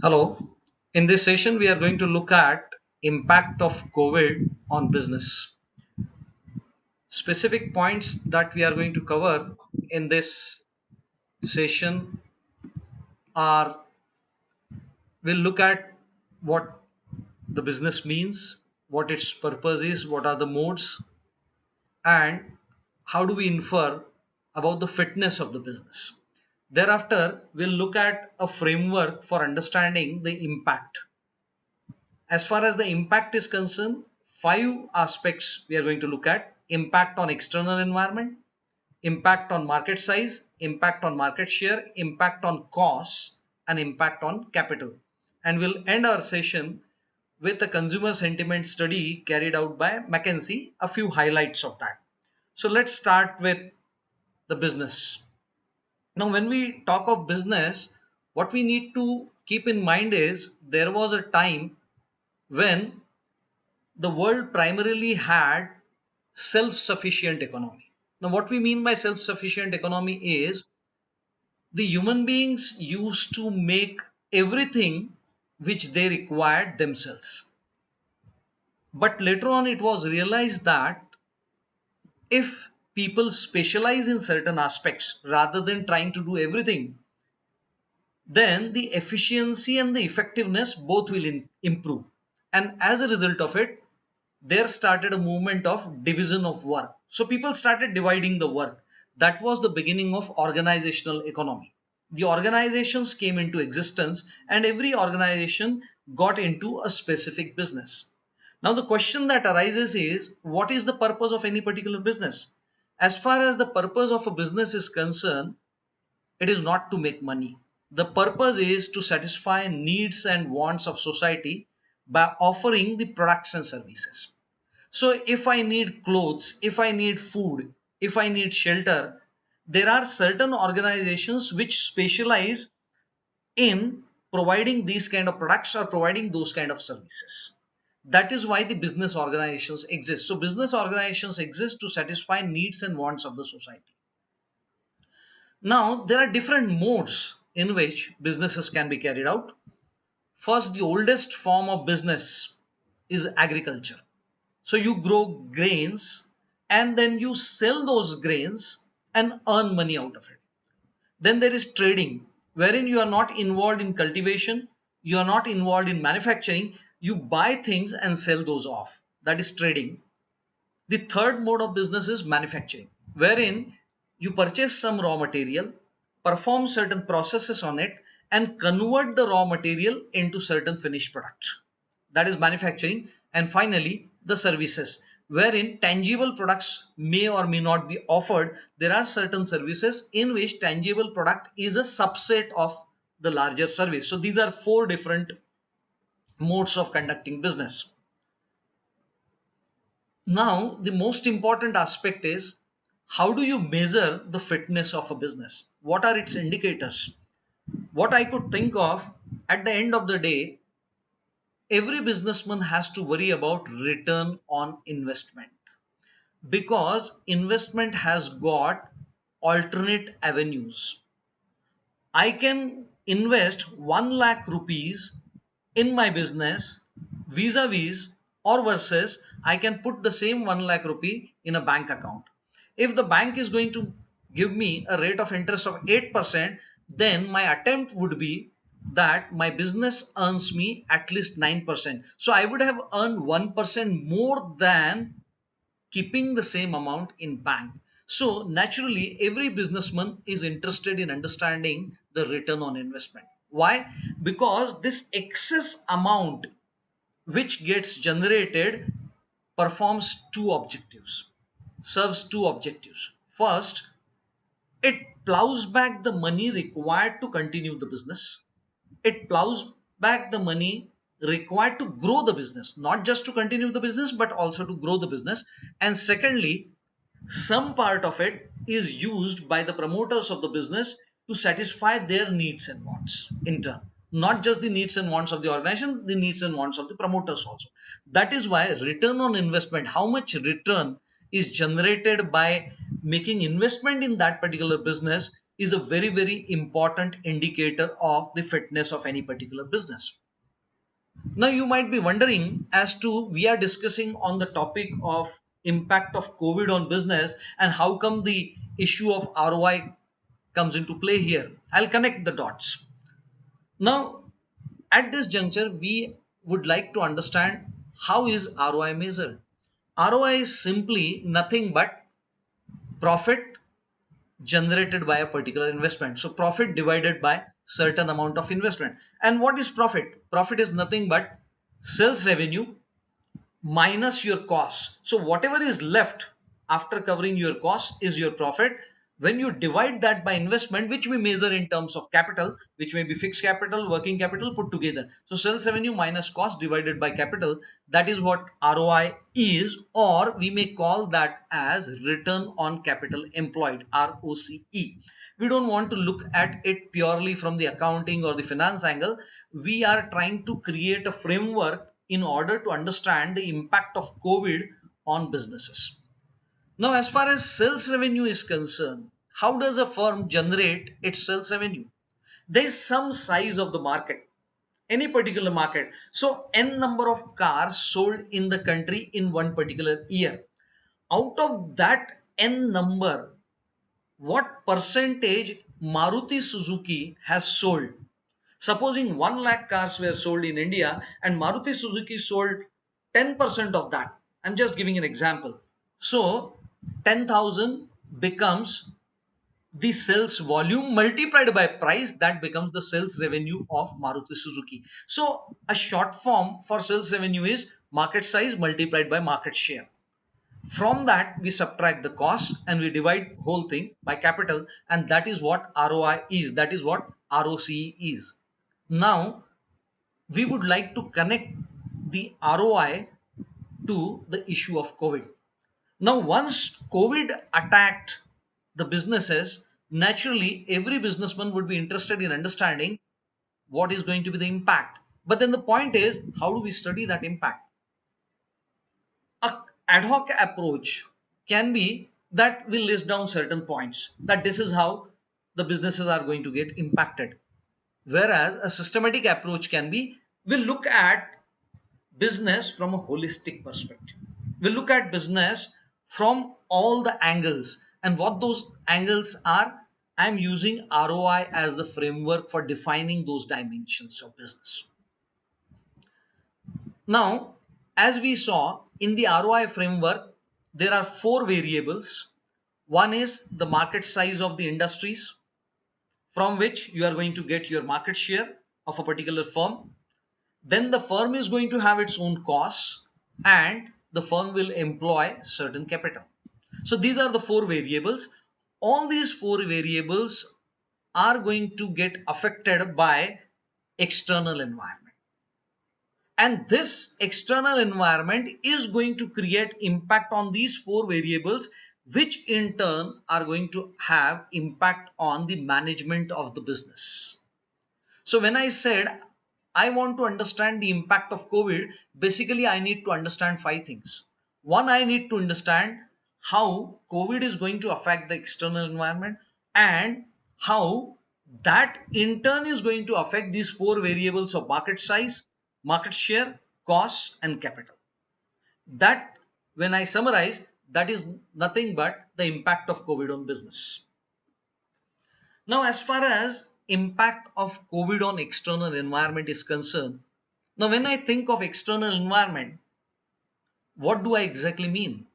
Hello. In this session, we are going to look at impact of COVID on business. Specific points that we are going to cover in this session are we'll look at what the business means, what its purpose is, what are the modes, and how do we infer about the fitness of the business. Thereafter, we'll look at a framework for understanding the impact. As far as the impact is concerned, five aspects we are going to look at: impact on external environment, impact on market size, impact on market share, impact on costs, and impact on capital. And we'll end our session with a consumer sentiment study carried out by McKinsey, a few highlights of that. So let's start with the business. Now, when we talk of business, what we need to keep in mind is there was a time when the world primarily had self-sufficient economy. Now, what we mean by self-sufficient economy is the human beings used to make everything which they required themselves. But later on, it was realized that if people specialize in certain aspects rather than trying to do everything, then the efficiency and the effectiveness both will improve. And as a result of it, there started a movement of division of work. So people started dividing the work. That was the beginning of organizational economy. The organizations came into existence, and every organization got into a specific business. Now, the question that arises is, what is the purpose of any particular business? As far as the purpose of a business is concerned, it is not to make money. The purpose is to satisfy needs and wants of society by offering the products and services. So if I need clothes, if I need food, if I need shelter, there are certain organizations which specialize in providing these kind of products or providing those kind of services. That is why the business organizations exist. So business organizations exist to satisfy needs and wants of the society. Now, there are different modes in which businesses can be carried out. First, the oldest form of business is agriculture. So, you grow grains and then you sell those grains and earn money out of it. Then there is trading, wherein you are not involved in cultivation, you are not involved in manufacturing, you buy things and sell those off. That is trading. The third mode of business is manufacturing, wherein you purchase some raw material, perform certain processes on it, and convert the raw material into certain finished product. That is manufacturing. And finally, the services, wherein tangible products may or may not be offered. There are certain services in which tangible product is a subset of the larger service. So these are four different modes of conducting business. Now, the most important aspect is, how do you measure the fitness of a business? What are its indicators? What I could think of, at the end of the day, every businessman has to worry about return on investment, because investment has got alternate avenues. I can invest 1 lakh rupees in my business vis-a-vis or versus I can put the same 1 lakh rupee in a bank account. If the bank is going to give me a rate of interest of 8%, then my attempt would be that my business earns me at least 9%. So I would have earned 1% more than keeping the same amount in bank. So naturally, every businessman is interested in understanding the return on investment. Why? Because this excess amount which gets generated performs two objectives, serves two objectives. First, it plows back the money required to continue the business. It plows back the money required to grow the business, not just to continue the business, but also to grow the business. And secondly, some part of it is used by the promoters of the business to satisfy their needs and wants in turn. Not just the needs and wants of the organization, the needs and wants of the promoters also. That is why return on investment, how much return is generated by making investment in that particular business, is a very, very important indicator of the fitness of any particular business. Now you might be wondering as to we are discussing on the topic of impact of COVID on business and how come the issue of ROI comes into play here. I'll connect the dots. Now at this juncture we would like to understand how is ROI measured. ROI is simply nothing but profit generated by a particular investment. So profit divided by certain amount of investment. And what is profit? Profit is nothing but sales revenue minus your cost. So whatever is left after covering your cost is your profit. When you divide that by investment, which we measure in terms of capital, which may be fixed capital, working capital put together. So sales revenue minus cost divided by capital, that is what ROI is, or we may call that as return on capital employed, ROCE. We don't want to look at it purely from the accounting or the finance angle. We are trying to create a framework in order to understand the impact of COVID on businesses. Now, as far as sales revenue is concerned, how does a firm generate its sales revenue? There is some size of the market, any particular market. So, n number of cars sold in the country in one particular year. Out of that n number, what percentage Maruti Suzuki has sold? Supposing 1 lakh cars were sold in India and Maruti Suzuki sold 10% of that. I'm just giving an example. So 10,000 becomes the sales volume multiplied by price, that becomes the sales revenue of Maruti Suzuki. So a short form for sales revenue is market size multiplied by market share. From that we subtract the cost and we divide whole thing by capital, and that is what ROI is, that is what ROCE is. Now we would like to connect the ROI to the issue of COVID. Now once COVID attacked the businesses, naturally every businessman would be interested in understanding what is going to be the impact. But then the point is, how do we study that impact? A ad hoc approach can be that we list down certain points that this is how the businesses are going to get impacted. Whereas a systematic approach can be, we look at business from a holistic perspective. We look at business from all the angles, and what those angles are, I'm using ROI as the framework for defining those dimensions of business. Now, as we saw in the ROI framework, there are four variables. One is the market size of the industries from which you are going to get your market share of a particular firm. Then the firm is going to have its own costs and the firm will employ certain capital. So these are the four variables. All these four variables are going to get affected by external environment. And this external environment is going to create impact on these four variables, which in turn are going to have impact on the management of the business. So when I said I want to understand the impact of COVID, basically I need to understand five things. One, I need to understand how COVID is going to affect the external environment and how that in turn is going to affect these four variables of market size, market share, costs, and capital. That, when I summarize, that is nothing but the impact of COVID on business. Now, as far as impact of COVID on external environment is concerned, now when I think of external environment, what do I exactly mean?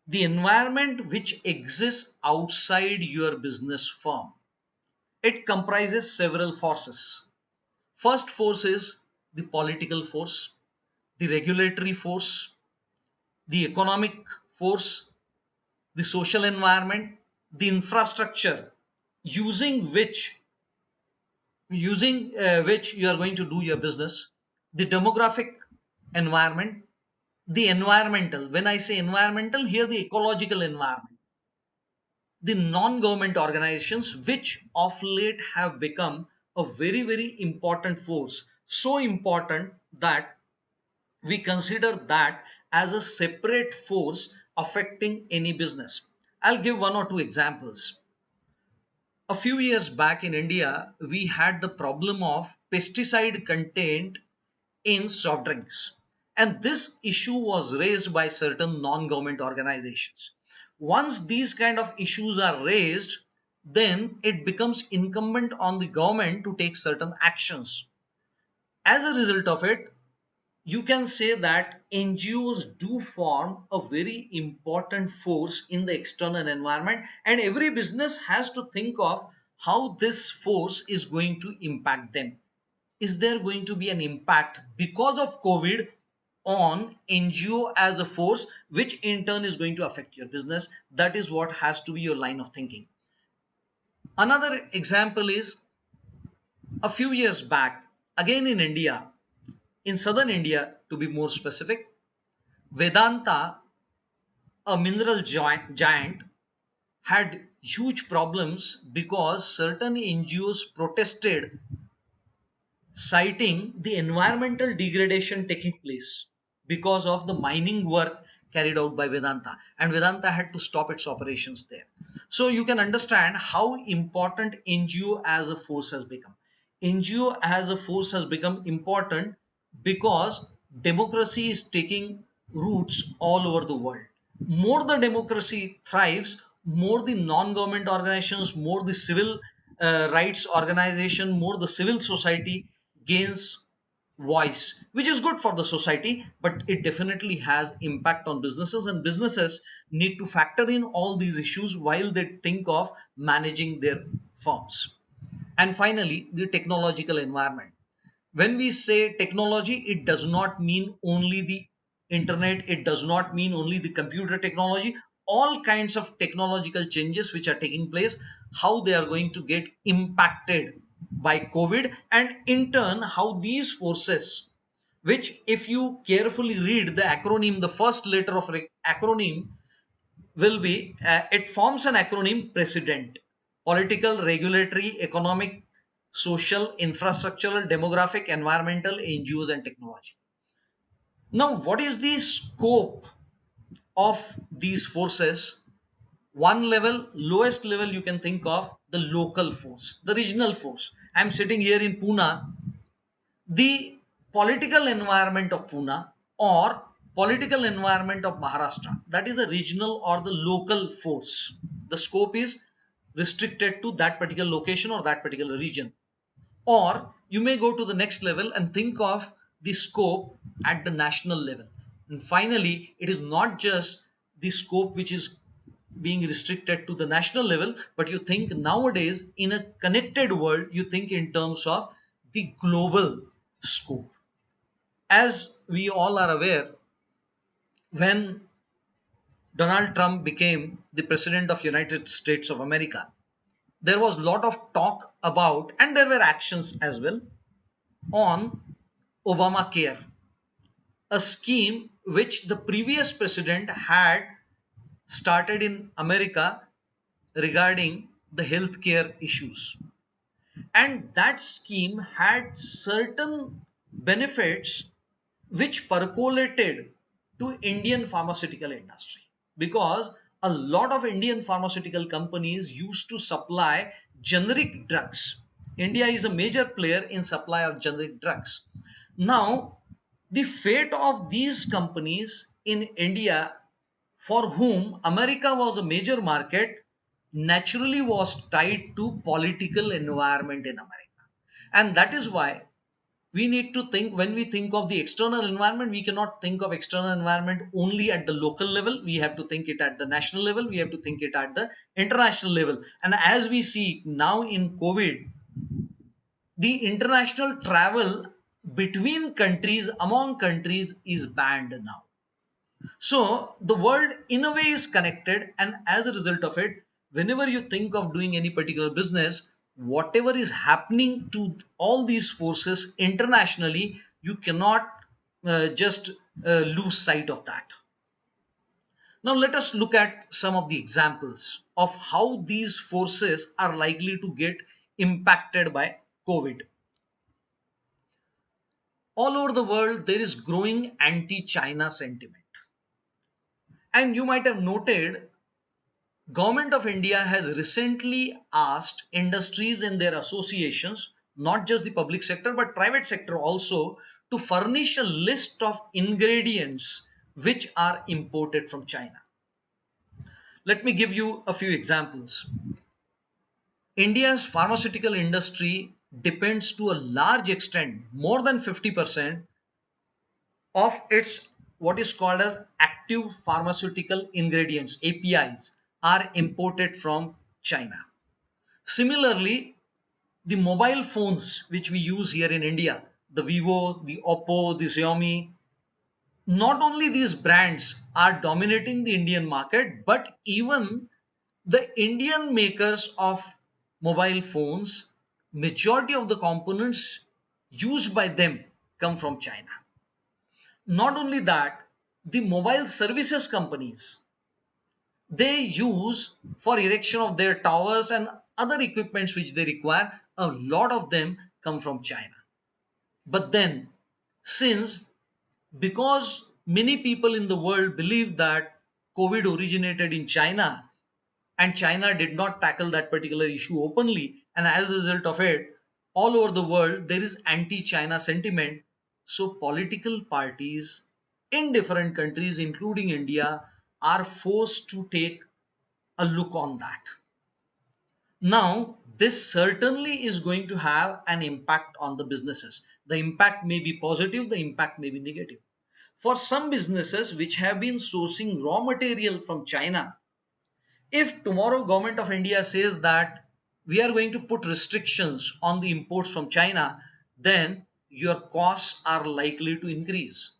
The environment which exists outside your business firm. It comprises several forces. First force is the political force, the regulatory force, the economic force, the social environment, the infrastructure using which you are going to do your business, the demographic environment, the environmental. When I say environmental, here the ecological environment, the non-government organizations, which of late have become a very, very important force. So important that we consider that as a separate force affecting any business. I'll give one or two examples. A few years back in India, we had the problem of pesticide content in soft drinks. And this issue was raised by certain non government organizations. Once these kind of issues are raised, then it becomes incumbent on the government to take certain actions. As a result of it, you can say that NGOs do form a very important force in the external environment, and every business has to think of how this force is going to impact them. Is there going to be an impact because of COVID on NGO as a force, which in turn is going to affect your business? That is what has to be your line of thinking. Another example is a few years back, again in India, in southern India to be more specific, Vedanta, a mineral giant, had huge problems because certain NGOs protested, citing the environmental degradation taking place because of the mining work carried out by Vedanta, and Vedanta had to stop its operations there. So you can understand how important NGO as a force has become. NGO as a force has become important because democracy is taking roots all over the world. More the democracy thrives, more the non-government organizations, more the civil rights organization, more the civil society gains voice, which is good for the society, but it definitely has impact on businesses, and businesses need to factor in all these issues while they think of managing their firms. And finally, the technological environment. When we say technology, it does not mean only the internet, it does not mean only the computer technology. All kinds of technological changes which are taking place, how they are going to get impacted by COVID, and in turn how these forces, which if you carefully read the acronym, the first letter of acronym will be, it forms an acronym: president, political, regulatory, economic, social, infrastructural, demographic, environmental, NGOs, and technology. Now, what is the scope of these forces? One level, lowest level, you can think of the local force, the regional force. I'm sitting here in Pune. The political environment of Pune or political environment of Maharashtra, that is a regional or the local force. The scope is restricted to that particular location or that particular region. Or you may go to the next level and think of the scope at the national level. And finally, it is not just the scope which is being restricted to the national level, but you think nowadays in a connected world, you think in terms of the global scope. As we all are aware, when Donald Trump became the president of United States of America, there was a lot of talk about, and there were actions as well, on Obamacare, a scheme which the previous president had started in America regarding the healthcare issues. And that scheme had certain benefits which percolated to Indian pharmaceutical industry, because a lot of Indian pharmaceutical companies used to supply generic drugs. India is a major player in supply of generic drugs. Now, the fate of these companies in India, for whom America was a major market, naturally was tied to political environment in America. And that is why we need to think, when we think of the external environment, we cannot think of external environment only at the local level. We have to think it at the national level, we have to think it at the international level. And as we see now in COVID, the international travel between countries, among countries, is banned now. So the world in a way is connected, and as a result of it, whenever you think of doing any particular business, whatever is happening to all these forces internationally, you cannot just lose sight of that. Now let us look at some of the examples of how these forces are likely to get impacted by COVID. All over the world, there is growing anti China sentiment. And you might have noted Government of India has recently asked industries and their associations, not just the public sector but private sector also, to furnish a list of ingredients which are imported from China. Let me give you a few examples. India's pharmaceutical industry depends to a large extent, more than 50%, of its what is called as active pharmaceutical ingredients, APIs, are imported from China. Similarly, the mobile phones which we use here in India, the Vivo, the Oppo, the Xiaomi, not only these brands are dominating the Indian market, but even the Indian makers of mobile phones, majority of the components used by them come from China. Not only that, the mobile services companies, they use for erection of their towers and other equipments which they require, a lot of them come from China. But then, since because many people in the world believe that COVID originated in China and China did not tackle that particular issue openly, and as a result of it, all over the world there is anti China sentiment. So, political parties in different countries, including India, are forced to take a look on that. Now, this certainly is going to have an impact on the businesses. The impact may be positive, the impact may be negative. For some businesses which have been sourcing raw material from China, if tomorrow government of India says that we are going to put restrictions on the imports from China, then your costs are likely to increase,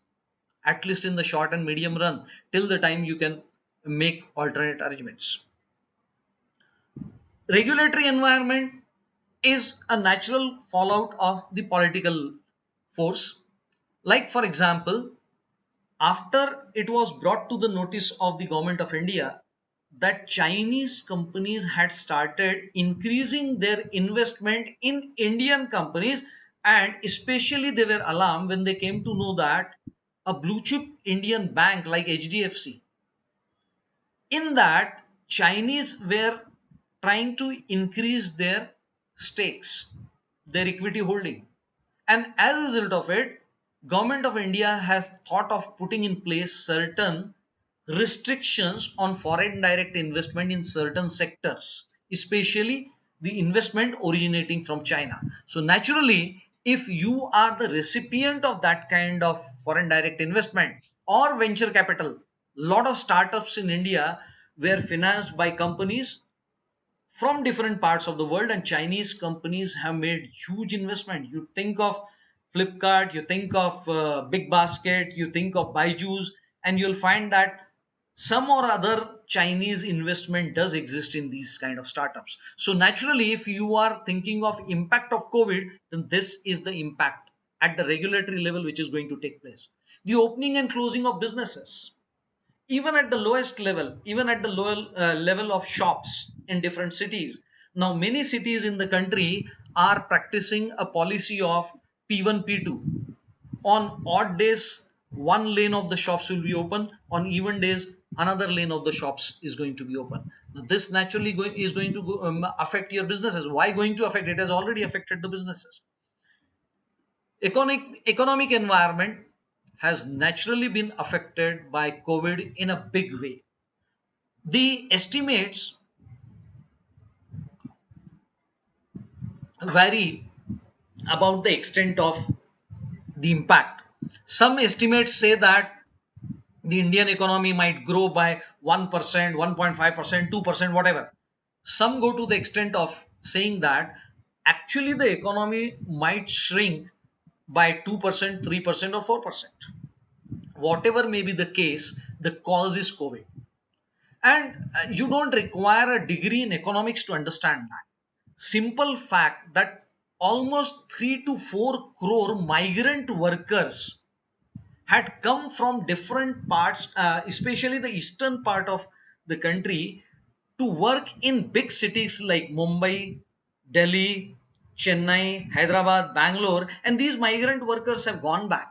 at least in the short and medium run, till the time you can make alternate arrangements. Regulatory environment is a natural fallout of the political force. Like, for example, after it was brought to the notice of the government of India that Chinese companies had started increasing their investment in Indian companies, and especially they were alarmed when they came to know that a blue chip Indian bank like HDFC, in that Chinese were trying to increase their stakes, their equity holding, and as a result of it, government of India has thought of putting in place certain restrictions on foreign direct investment in certain sectors, especially the investment originating from China. So naturally, if you are the recipient of that kind of foreign direct investment or venture capital, lot of startups in India were financed by companies from different parts of the world, and Chinese companies have made huge investment. You think of Flipkart, you think of Big Basket, you think of Byju's, and you'll find that some or other Chinese investment does exist in these kind of startups. So naturally, if you are thinking of impact of COVID, then this is the impact at the regulatory level which is going to take place. The opening and closing of businesses, even at the lowest level, even at the lower level of shops in different cities. Now, many cities in the country are practicing a policy of P1, P2. On odd days, one lane of the shops will be open. On even days, another lane of the shops is going to be open. Now, this naturally is going to affect your businesses. Why going to affect? It has already affected the businesses. Economic environment has naturally been affected by COVID in a big way. The estimates vary about the extent of the impact. Some estimates say that the Indian economy might grow by 1%, 1.5%, 2%, whatever. Some go to the extent of saying that actually the economy might shrink by 2%, 3%, or 4%. Whatever may be the case, the cause is COVID. And you don't require a degree in economics to understand that. Simple fact that almost 3 to 4 crore migrant workers had come from different parts, especially the eastern part of the country, to work in big cities like Mumbai, Delhi, Chennai, Hyderabad, Bangalore, and these migrant workers have gone back.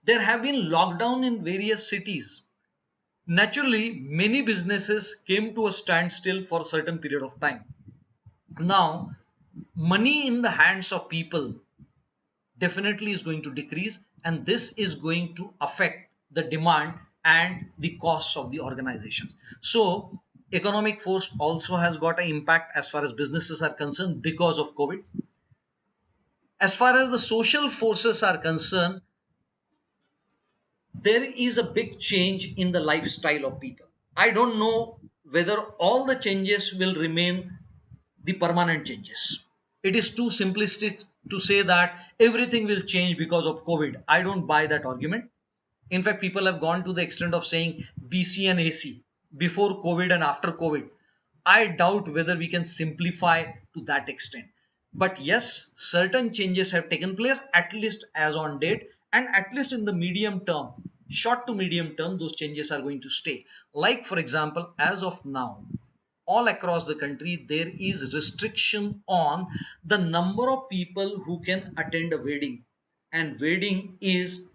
There have been lockdown in various cities. Naturally, many businesses came to a standstill for a certain period of time. Now, money in the hands of people definitely is going to decrease, and this is going to affect the demand and the costs of the organizations. So, economic force also has got an impact as far as businesses are concerned because of COVID. As far as the social forces are concerned, there is a big change in the lifestyle of people. I don't know whether all the changes will remain the permanent changes. It is too simplistic to say that everything will change because of COVID. I don't buy that argument. In fact, people have gone to the extent of saying BC and AC before COVID and after COVID. I doubt whether we can simplify to that extent. But yes, certain changes have taken place, at least as on date, and at least in the medium term, short to medium term, those changes are going to stay. Like, for example, as of now, all across the country, there is restriction on the number of people who can attend a wedding. And wedding is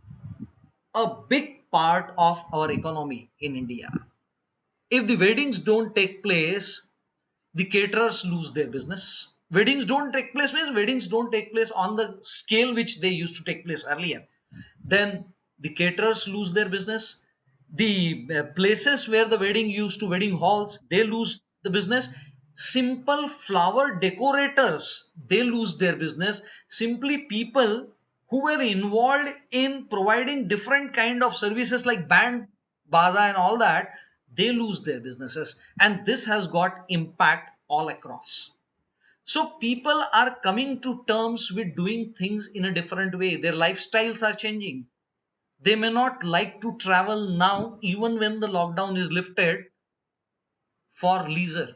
a big part of our economy in India. If the weddings don't take place, the caterers lose their business. Weddings don't take place means weddings don't take place on the scale which they used to take place earlier. Then the caterers lose their business. The places where the wedding used to, wedding halls, they lose the business. Simple flower decorators, they lose their business. Simply people who were involved in providing different kind of services like band baza and all that, they lose their businesses, and this has got impact all across. So people are coming to terms with doing things in a different way. Their lifestyles are changing. They may not like to travel now, even when the lockdown is lifted, for leisure.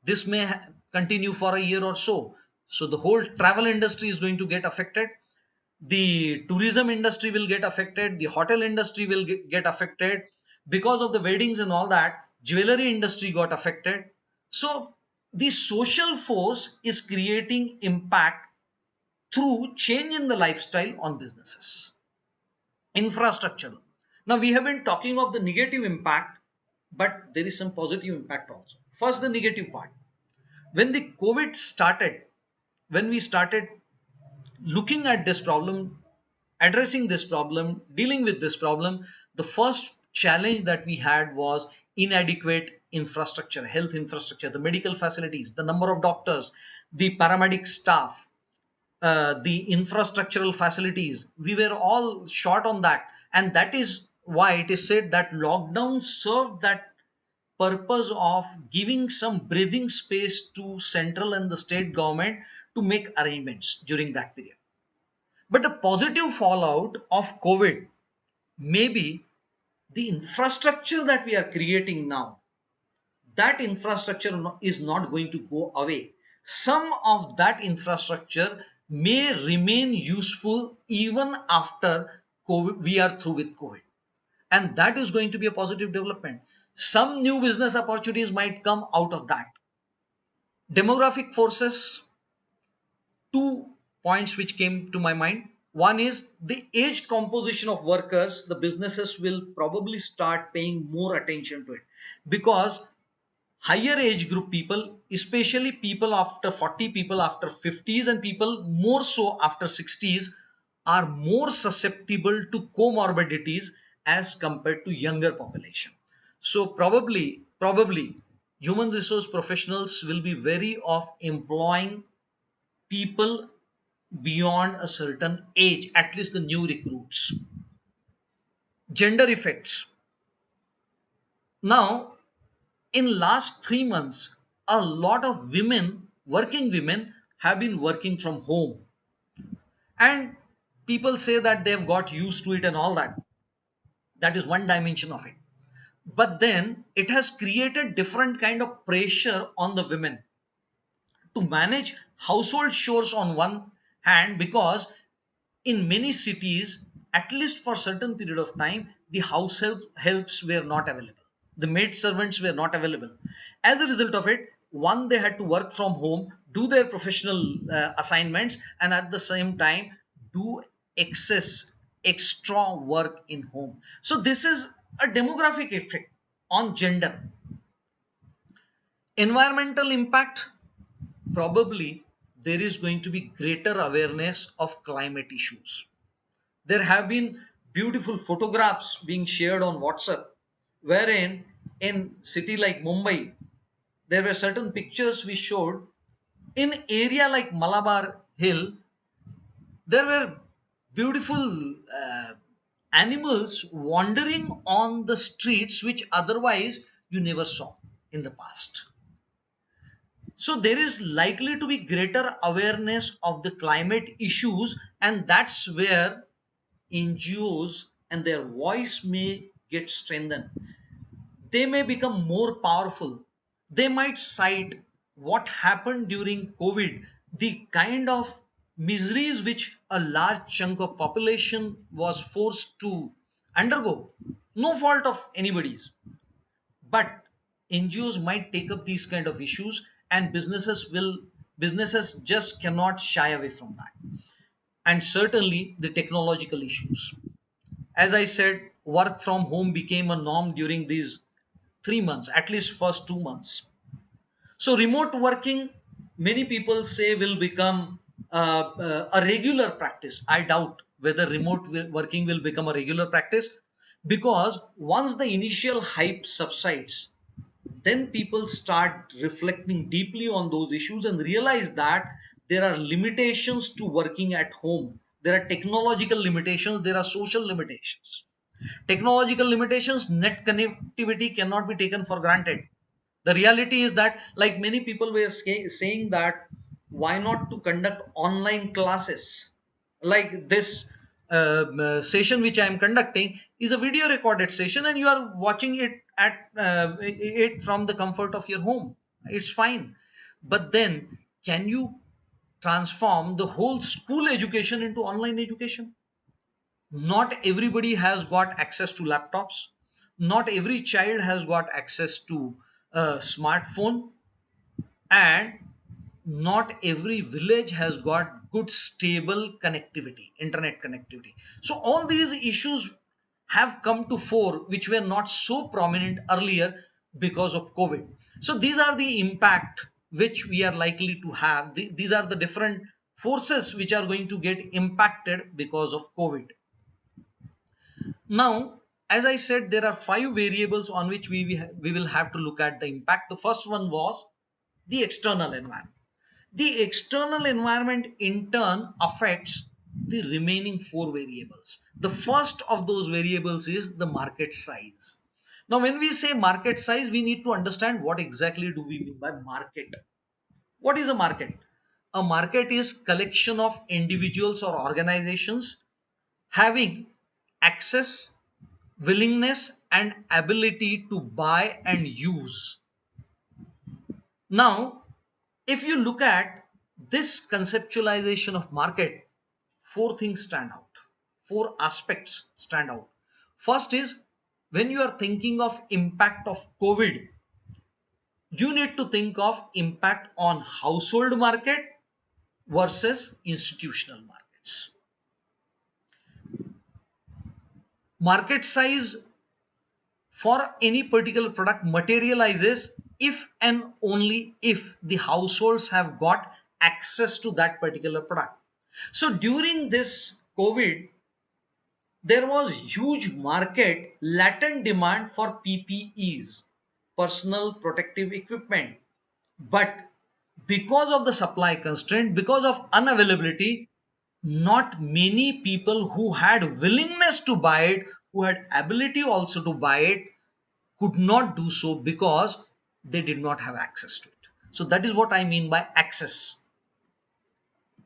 This may continue for a year or so. So the whole travel industry is going to get affected. The tourism industry will get affected. The hotel industry will get affected because of the weddings and all that. Jewelry industry got affected. So the social force is creating impact through change in the lifestyle on businesses. Infrastructure. Now we have been talking of the negative impact, but there is some positive impact also. First, the negative part. When the COVID started, when we started looking at this problem, addressing this problem, dealing with this problem, the first challenge that we had was inadequate infrastructure, health infrastructure, the medical facilities, the number of doctors, the paramedic staff, the infrastructural facilities. We were all short on that, and that is why it is said that lockdown served that purpose of giving some breathing space to central and the state government to make arrangements during that period. But the positive fallout of COVID may be the infrastructure that we are creating now. That infrastructure is not going to go away. Some of that infrastructure may remain useful even after COVID, we are through with COVID. And that is going to be a positive development. Some new business opportunities might come out of that. Demographic forces, two points which came to my mind. One is the age composition of workers. The businesses will probably start paying more attention to it because higher age group people, especially people after 40, people after 50s, and people more so after 60s, are more susceptible to comorbidities as compared to younger population. So probably human resource professionals will be wary of employing people beyond a certain age, at least the new recruits. Gender effects. Now, in last 3 months, a lot of women, working women, have been working from home, and people say that they've got used to it and all that. That is one dimension of it. But then it has created different kind of pressure on the women to manage household chores on one hand, because in many cities, at least for certain period of time, the house helps were not available, the maid servants were not available. As a result of it, one, they had to work from home, do their professional assignments, and at the same time do excess extra work in home. So this is a demographic effect on gender. Environmental impact, probably there is going to be greater awareness of climate issues. There have been beautiful photographs being shared on WhatsApp, wherein in city like Mumbai, there were certain pictures we showed in area like Malabar Hill. There were beautiful animals wandering on the streets which otherwise you never saw in the past. So there is likely to be greater awareness of the climate issues, and that's where NGOs and their voice may get strengthened. They may become more powerful. They might cite what happened during COVID, the kind of miseries which a large chunk of population was forced to undergo. No fault of anybody's. But NGOs might take up these kind of issues, and businesses just cannot shy away from that. And certainly the technological issues. As I said, work from home became a norm during these 3 months, at least first 2 months. So remote working, many people say, will become a regular practice. I doubt whether working will become a regular practice, because once the initial hype subsides, then people start reflecting deeply on those issues and realize that there are limitations to working at home. There are technological limitations, there are social limitations. Technological limitations, net connectivity cannot be taken for granted. The reality is that, like many people were saying that, why not to conduct online classes like this session which I am conducting is a video recorded session, and you are watching it at it from the comfort of your home. It's fine, but then can you transform the whole school education into online education? Not everybody has got access to laptops. Not every child has got access to a smartphone, and not every village has got good stable connectivity, internet connectivity. So all these issues have come to fore which were not so prominent earlier because of COVID. So these are the impact which we are likely to have. These are the different forces which are going to get impacted because of COVID. Now, as I said, there are five variables on which we will have to look at the impact. The first one was the external environment. The external environment in turn affects the remaining four variables. The first of those variables is the market size. Now, when we say market size, we need to understand what exactly do we mean by market. What is a market? A market is collection of individuals or organizations having access, willingness, and ability to buy and use. Now, if you look at this conceptualization of market, four things stand out, four aspects stand out. First is, when you are thinking of impact of COVID, you need to think of impact on household market versus institutional markets. Market size for any particular product materializes if and only if the households have got access to that particular product. So during this COVID, there was huge market latent demand for PPEs, personal protective equipment. But because of the supply constraint, because of unavailability, not many people who had willingness to buy it, who had ability also to buy it, could not do so because they did not have access to it. So that is what I mean by access.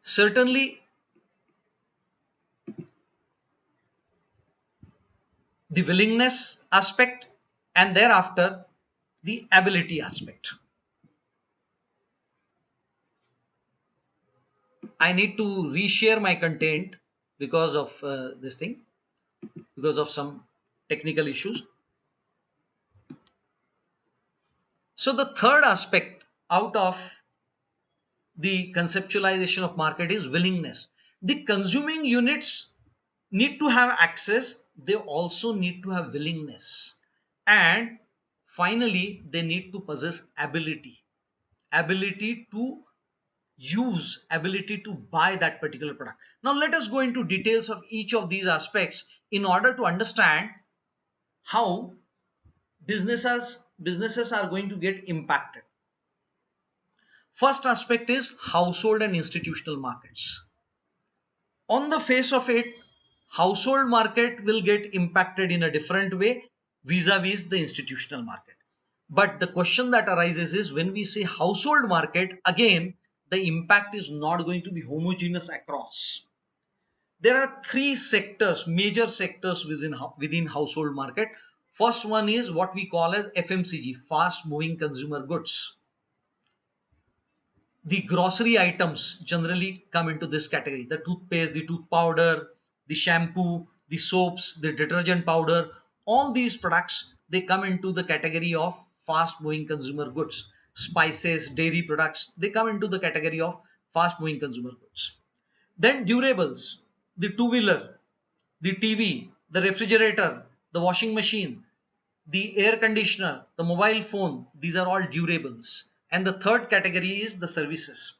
Certainly, the willingness aspect, and thereafter the ability aspect. I need to reshare my content because of this thing, because of some technical issues. So the third aspect out of the conceptualization of market is willingness. The consuming units need to have access, they also need to have willingness, and finally they need to possess ability to use, ability to buy that particular product. Now let us go into details of each of these aspects in order to understand how businesses are going to get impacted. First aspect is household and institutional markets. On the face of it, household market will get impacted in a different way vis-a-vis the institutional market. But the question that arises is, when we say household market, again the impact is not going to be homogeneous across. There are three sectors, major sectors within household market. First one is what we call as FMCG, fast moving consumer goods. The grocery items generally come into this category: the toothpaste, the tooth powder, the shampoo, the soaps, the detergent powder. All these products, they come into the category of fast moving consumer goods. Spices, dairy products, they come into the category of fast moving consumer goods. Then durables, the two wheeler, the TV, the refrigerator, the washing machine, the air conditioner, the mobile phone, these are all durables. And the third category is the services: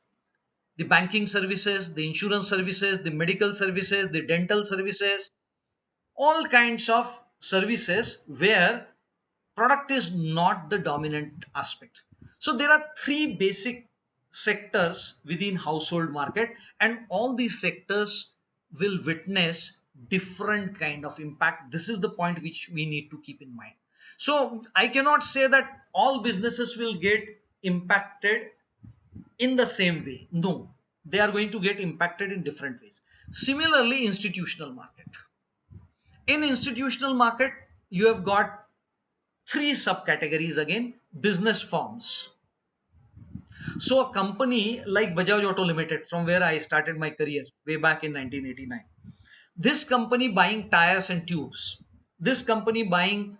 the banking services, the insurance services, the medical services, the dental services, all kinds of services where product is not the dominant aspect. So there are three basic sectors within household market, and all these sectors will witness different kind of impact. This is the point which we need to keep in mind. So I cannot say that all businesses will get impacted in the same way. No, they are going to get impacted in different ways. Similarly, institutional market. In institutional market, you have got three subcategories again: business firms. So a company like Bajaj Auto Limited, from where I started my career way back in 1989, this company buying tires and tubes, this company buying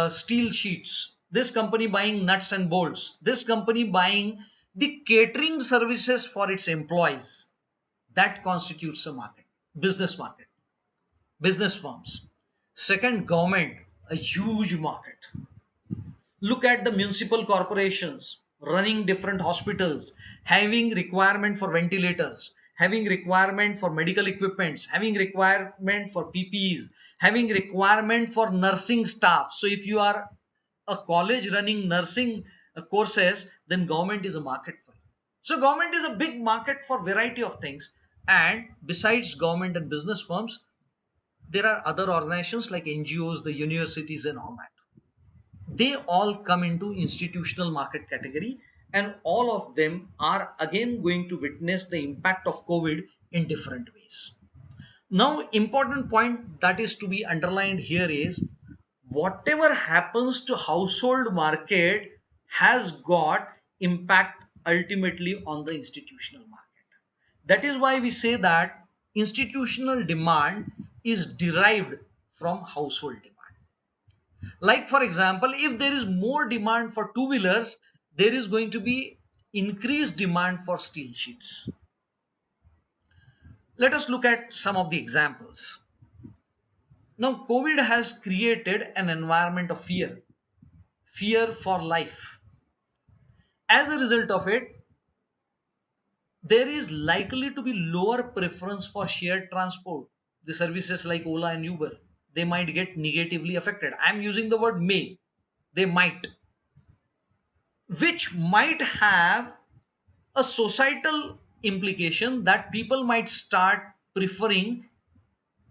steel sheets, this company buying nuts and bolts, this company buying the catering services for its employees, that constitutes a market, business market, business firms. Second, government, a huge market. Look at the municipal corporations running different hospitals, having requirement for ventilators, having requirement for medical equipments, having requirement for PPEs, having requirement for nursing staff. So if you are a college running nursing courses, then government is a market for you. So government is a big market for variety of things. And besides government and business firms, there are other organizations like NGOs, the universities, and all that. They all come into institutional market category, and all of them are again going to witness the impact of COVID in different ways. Now, important point that is to be underlined here is, whatever happens to household market has got impact ultimately on the institutional market. That is why we say that institutional demand is derived from household demand. Like for example, if there is more demand for two wheelers, there is going to be increased demand for steel sheets. Let us look at some of the examples. Now COVID has created an environment of fear for life. As a result of it, there is likely to be lower preference for shared transport. The services like Ola and Uber, they might get negatively affected. I'm using the word may. They might, which might have a societal implication that people might start preferring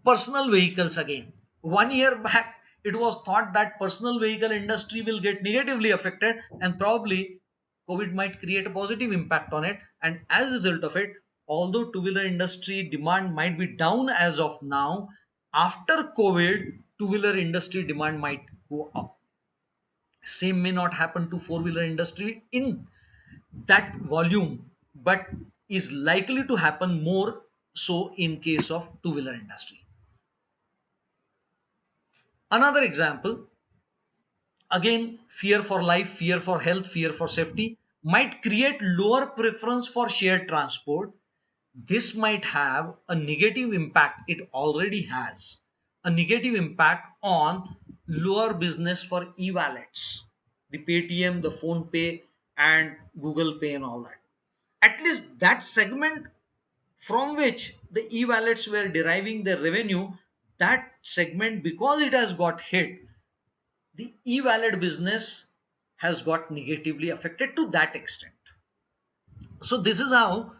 personal vehicles again. 1 year back, it was thought that personal vehicle industry will get negatively affected, and probably COVID might create a positive impact on it. And as a result of it, although two-wheeler industry demand might be down as of now, after COVID, two-wheeler industry demand might go up. Same may not happen to four-wheeler industry in that volume, but is likely to happen more so in case of two-wheeler industry. Another example, again, fear for life, fear for health, fear for safety might create lower preference for shared transport. This might have a negative impact, it already has, a negative impact on lower business for e-wallets, the Paytm, the Phone Pay, and Google Pay, and all that. At least that segment from which the e-wallets were deriving their revenue, that segment, because it has got hit, the e-wallet business has got negatively affected to that extent. So this is how,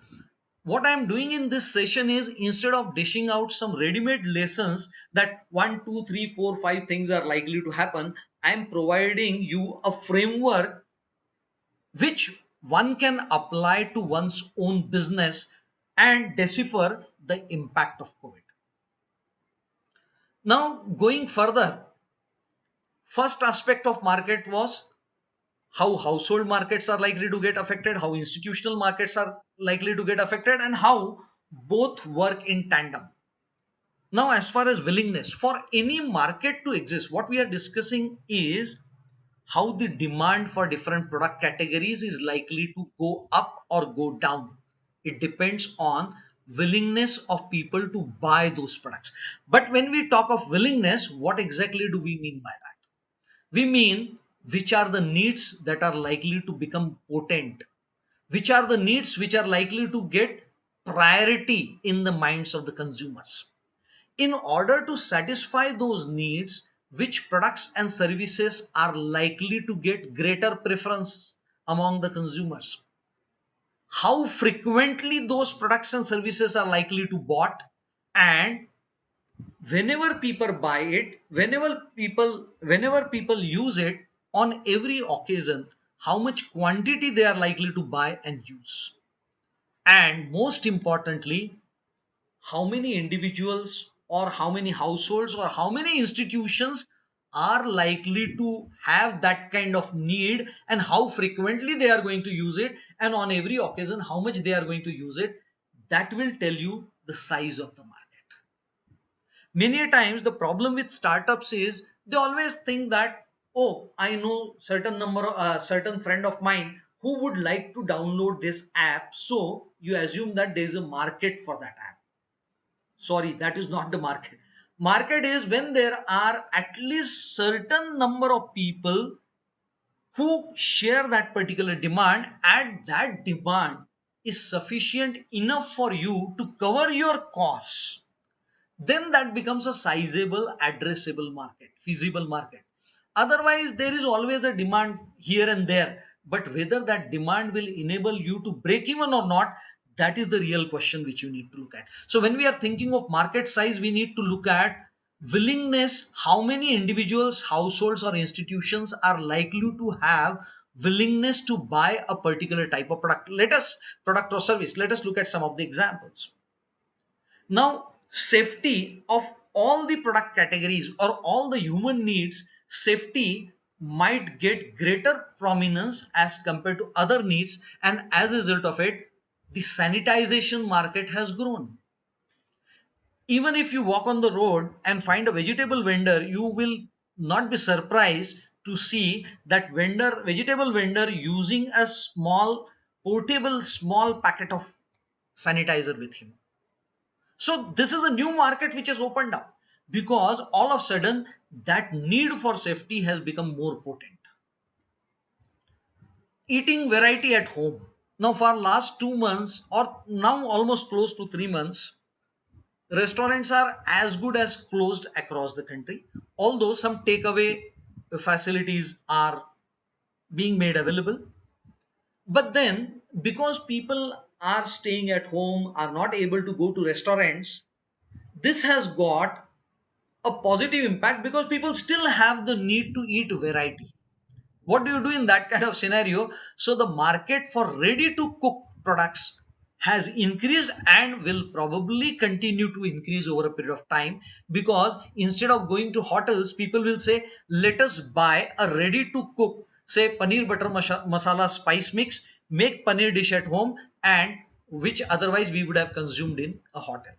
what I'm doing in this session is, instead of dishing out some ready-made lessons that 1, 2, 3, 4, 5 things are likely to happen, I'm providing you a framework which one can apply to one's own business and decipher the impact of COVID. Now, going further, first aspect of market was how household markets are likely to get affected, how institutional markets are likely to get affected, and how both work in tandem. Now, as far as willingness for any market to exist, what we are discussing is how the demand for different product categories is likely to go up or go down. It depends on willingness of people to buy those products. But when we talk of willingness, what exactly do we mean by that? We mean which are the needs that are likely to become potent, which are the needs which are likely to get priority in the minds of the consumers. In order to satisfy those needs, which products and services are likely to get greater preference among the consumers, how frequently those products and services are likely to bought, and whenever people buy it, whenever people use it, on every occasion, how much quantity they are likely to buy and use, and most importantly, how many individuals or how many households or how many institutions are likely to have that kind of need, and how frequently they are going to use it, and on every occasion how much they are going to use it. That will tell you the size of the market. Many a times the problem with startups is they always think that, oh, I know certain friend of mine who would like to download this app, so you assume that there is a market for that app. Sorry, that is not the market. Market is when there are at least certain number of people who share that particular demand, and that demand is sufficient enough for you to cover your costs. Then that becomes a sizable addressable market, feasible market. Otherwise there is always a demand here and there, but whether that demand will enable you to break even or not, that is the real question which you need to look at. So when we are thinking of market size, we need to look at willingness, how many individuals, households, or institutions are likely to have willingness to buy a particular type of product or service. Let us look at some of the examples. Now, safety of all the product categories or all the human needs, safety might get greater prominence as compared to other needs, and as a result of it, the sanitization market has grown. Even if you walk on the road and find a vegetable vendor, you will not be surprised to see that vegetable vendor using a small portable small packet of sanitizer with him. So this is a new market which has opened up, because all of a sudden that need for safety has become more potent. Eating variety at home. Now for last 2 months, or now almost close to 3 months, restaurants are as good as closed across the country. Although some takeaway facilities are being made available, but then because people are staying at home, are not able to go to restaurants, this has got a positive impact because people still have the need to eat variety. What do you do in that kind of scenario? So the market for ready to cook products has increased and will probably continue to increase over a period of time, because instead of going to hotels, people will say, let us buy a ready to cook, say paneer butter masala spice mix, make paneer dish at home, and which otherwise we would have consumed in a hotel.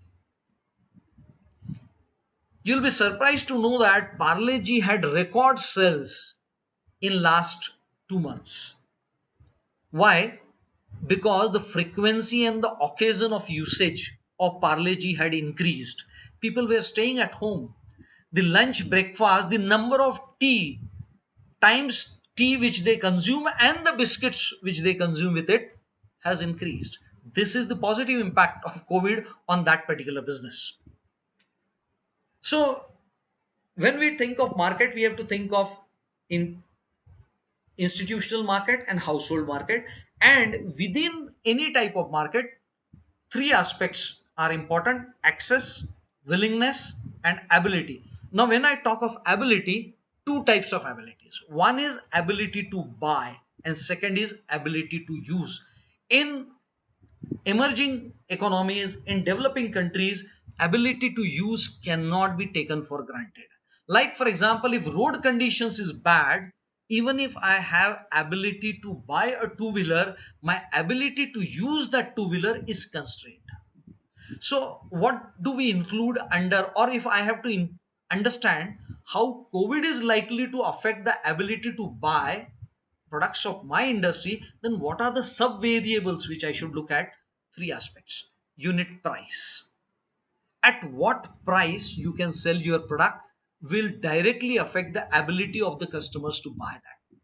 You'll be surprised to know that Parle G had record sales in last 2 months. Why? Because the frequency and the occasion of usage of Parle G had increased. People were staying at home. the lunch, breakfast, the number of tea times tea which they consume and the biscuits which they consume with it has increased. This is the positive impact of COVID on that particular business. So when we think of market, we have to think of in institutional market and household market, and within any type of market, three aspects are important: access, willingness, and ability. Now when I talk of ability, two types of abilities: one is ability to buy and second is ability to use. In emerging economies, in developing countries, ability to use cannot be taken for granted. Like for example, if road conditions is bad, even if I have ability to buy a two wheeler, my ability to use that two wheeler is constrained. So what do we include under, or if I have to understand how COVID is likely to affect the ability to buy products of my industry, then what are the sub variables which I should look at? Three aspects: unit price. At what price you can sell your product will directly affect the ability of the customers to buy that.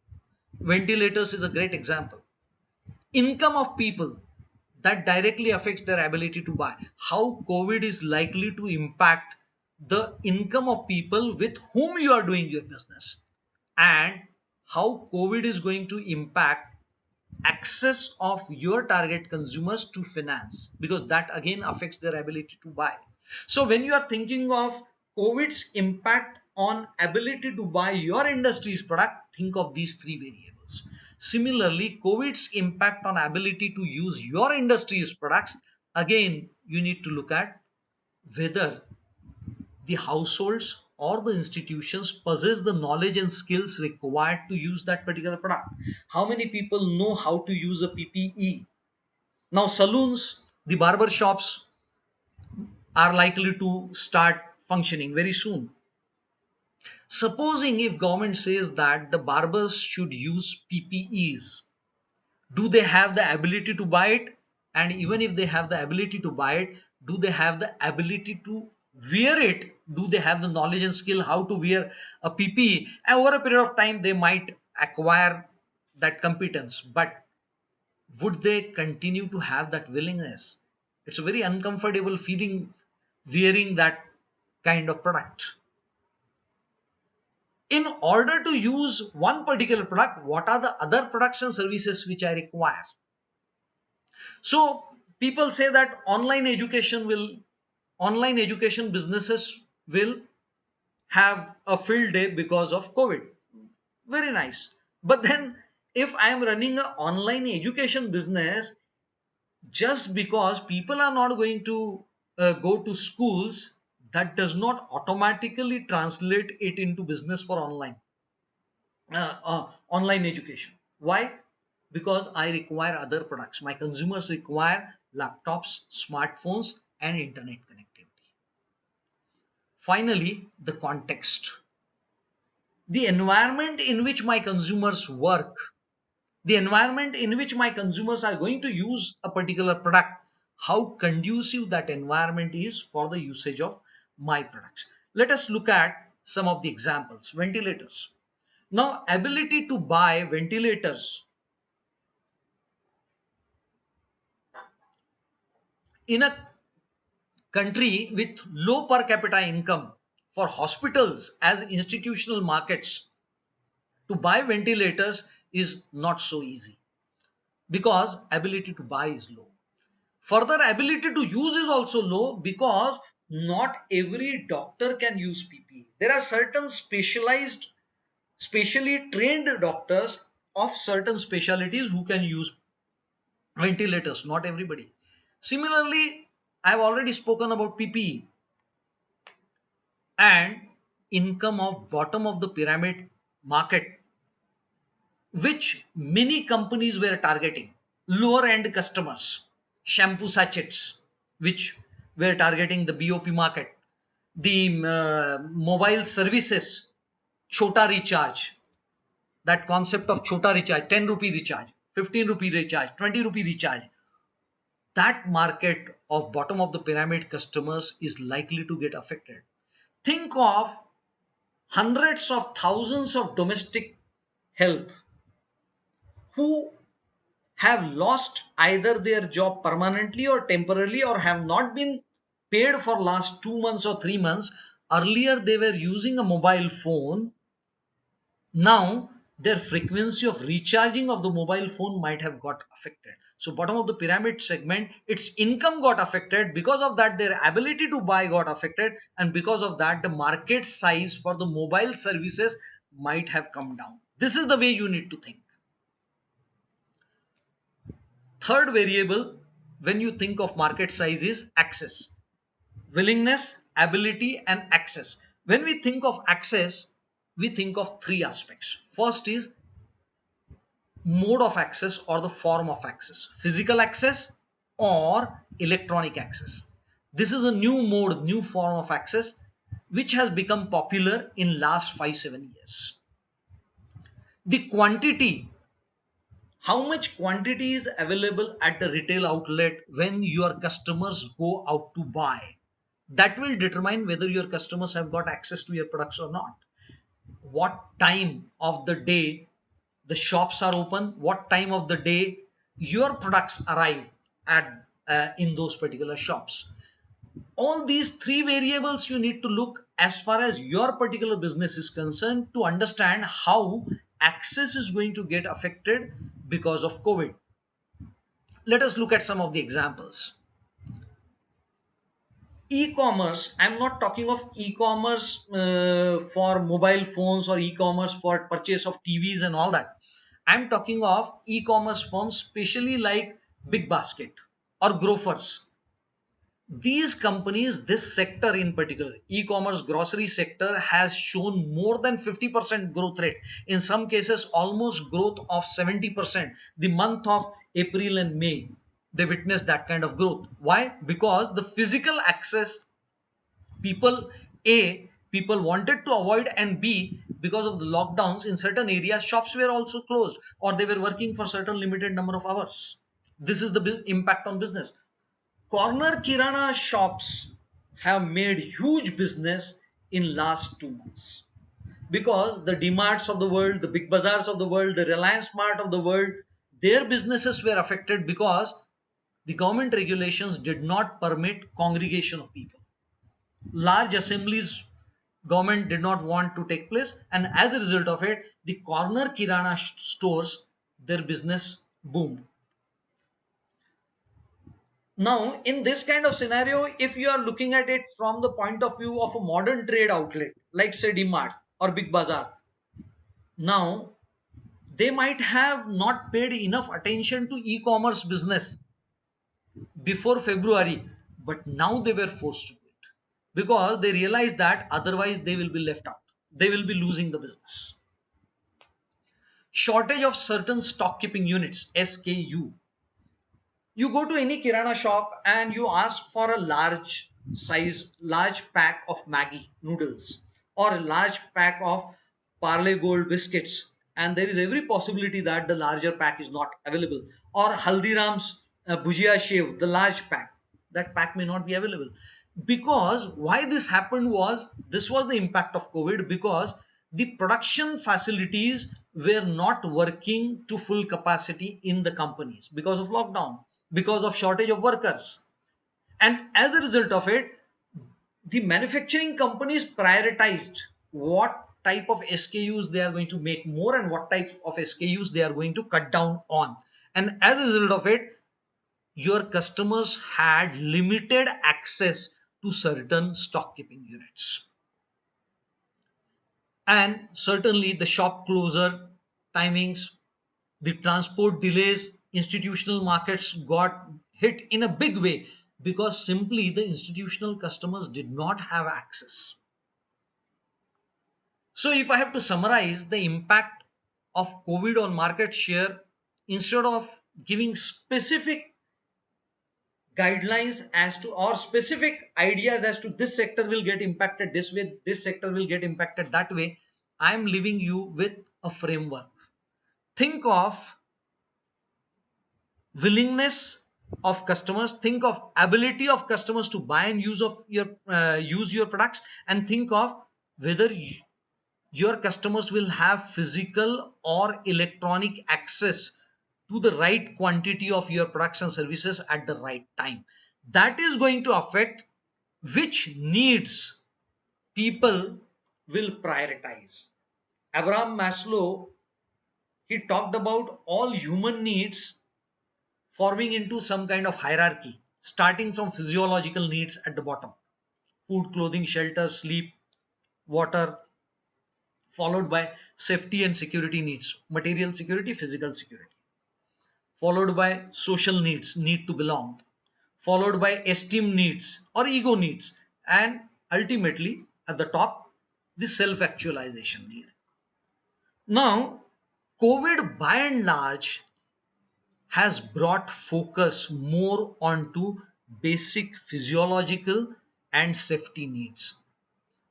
Ventilators is a great example. Income of people, that directly affects their ability to buy. How COVID is likely to impact the income of people with whom you are doing your business, and how COVID is going to impact access of your target consumers to finance, because that again affects their ability to buy. So when you are thinking of COVID's impact on ability to buy your industry's product, think of these three variables. Similarly, COVID's impact on ability to use your industry's products, again you need to look at whether the households or the institutions possess the knowledge and skills required to use that particular product. How many people know how to use a PPE? Now, saloons, the barber shops are likely to start functioning very soon. Supposing if government says that the barbers should use PPEs, do they have the ability to buy it? And even if they have the ability to buy it, do they have the ability to wear it? Do they have the knowledge and skill how to wear a PPE? And over a period of time they might acquire that competence, but would they continue to have that willingness? It's a very uncomfortable feeling wearing that kind of product. In order to use one particular product, what are the other products and services which I require? So people say that online education businesses will have a field day because of COVID. Very nice. But then if I am running an online education business, just because people are not going to go to schools, that does not automatically translate it into business for online education. Why? Because I require other products. My consumers require laptops, smartphones, and internet connectivity. Finally, the context. The environment in which my consumers work, the environment in which my consumers are going to use a particular product, how conducive that environment is for the usage of my products. Let us look at some of the examples. Ventilators. Now, ability to buy ventilators in a country with low per capita income, for hospitals as institutional markets to buy ventilators is not so easy, because ability to buy is low. Further, ability to use is also low, because not every doctor can use PPE. There are certain specially trained doctors of certain specialties who can use ventilators, not everybody. Similarly, I've already spoken about PPE and income of bottom of the pyramid market, which many companies were targeting. Lower end customers, shampoo sachets, which were targeting the BOP market, the mobile services, chota recharge, that concept of chota recharge, 10 rupee recharge, 15 rupee recharge, 20 rupee recharge, that market of bottom of the pyramid customers is likely to get affected. Think of hundreds of thousands of domestic help who have lost either their job permanently or temporarily, or have not been paid for last 2 months or 3 months. Earlier they were using a mobile phone. Now their frequency of recharging of the mobile phone might have got affected. So bottom of the pyramid segment, its income got affected. Because of that, their ability to buy got affected, and because of that, the market size for the mobile services might have come down. This is the way you need to think. Third variable when you think of market size is access. Willingness, ability, and access. When we think of access, we think of three aspects. First is mode of access or the form of access: physical access or electronic access. This is a new mode, new form of access which has become popular in last 5 7 years. The quantity, how much quantity is available at the retail outlet when your customers go out to buy, that will determine whether your customers have got access to your products or not. What time of the day the shops are open, what time of the day your products arrive at in those particular shops. All these three variables you need to look as far as your particular business is concerned to understand how access is going to get affected because of COVID. Let us look at some of the examples. E-commerce, I'm not talking of e-commerce for mobile phones or e-commerce for purchase of TVs and all that. I'm talking of e-commerce firms, especially like Big Basket or Grofers. These companies, this sector in particular, e-commerce grocery sector, has shown more than 50% growth rate, in some cases almost growth of 70%. The month of April and May, they witnessed that kind of growth. Why? Because the physical access, people, a, people wanted to avoid, and b, because of the lockdowns in certain areas shops were also closed or they were working for certain limited number of hours. This is the impact on business. Corner kirana shops have made huge business in last 2 months because the DMarts of the world, the Big Bazaars of the world, the Reliance Mart of the world, their businesses were affected because the government regulations did not permit congregation of people. Large assemblies government did not want to take place, and as a result of it, the corner kirana stores, their business boomed. Now, in this kind of scenario, if you are looking at it from the point of view of a modern trade outlet, like say DMart or Big Bazaar, now they might have not paid enough attention to e-commerce business before February, but now they were forced to do it because they realized that otherwise they will be left out. They will be losing the business. Shortage of certain stock keeping units, SKU. You go to any kirana shop and you ask for a large pack of Maggi noodles or a large pack of Parle Gold biscuits, and there is every possibility that the larger pack is not available, or Haldiram's bhujia shave, the large pack, that pack may not be available. Because why this happened was, this was the impact of COVID, because the production facilities were not working to full capacity in the companies because of lockdown, because of shortage of workers, and as a result of it, the manufacturing companies prioritized what type of SKUs they are going to make more and what type of SKUs they are going to cut down on. And as a result of it, your customers had limited access to certain stock keeping units. And certainly the shop closure timings, the transport delays, institutional markets got hit in a big way because simply the institutional customers did not have access. So, if I have to summarize the impact of COVID on market share, instead of giving specific guidelines as to, or specific ideas as to, this sector will get impacted this way, this sector will get impacted that way, I am leaving you with a framework. Think of willingness of customers, think of ability of customers to buy and use your products, and think of whether your customers will have physical or electronic access to the right quantity of your products and services at the right time. That is going to affect which needs people will prioritize. Abraham Maslow, he talked about all human needs forming into some kind of hierarchy, starting from physiological needs at the bottom: food, clothing, shelter, sleep, water, followed by safety and security needs, material security, physical security, followed by social needs, need to belong, followed by esteem needs or ego needs, and ultimately at the top, the self actualization need. Now, COVID by and large has brought focus more onto basic physiological and safety needs.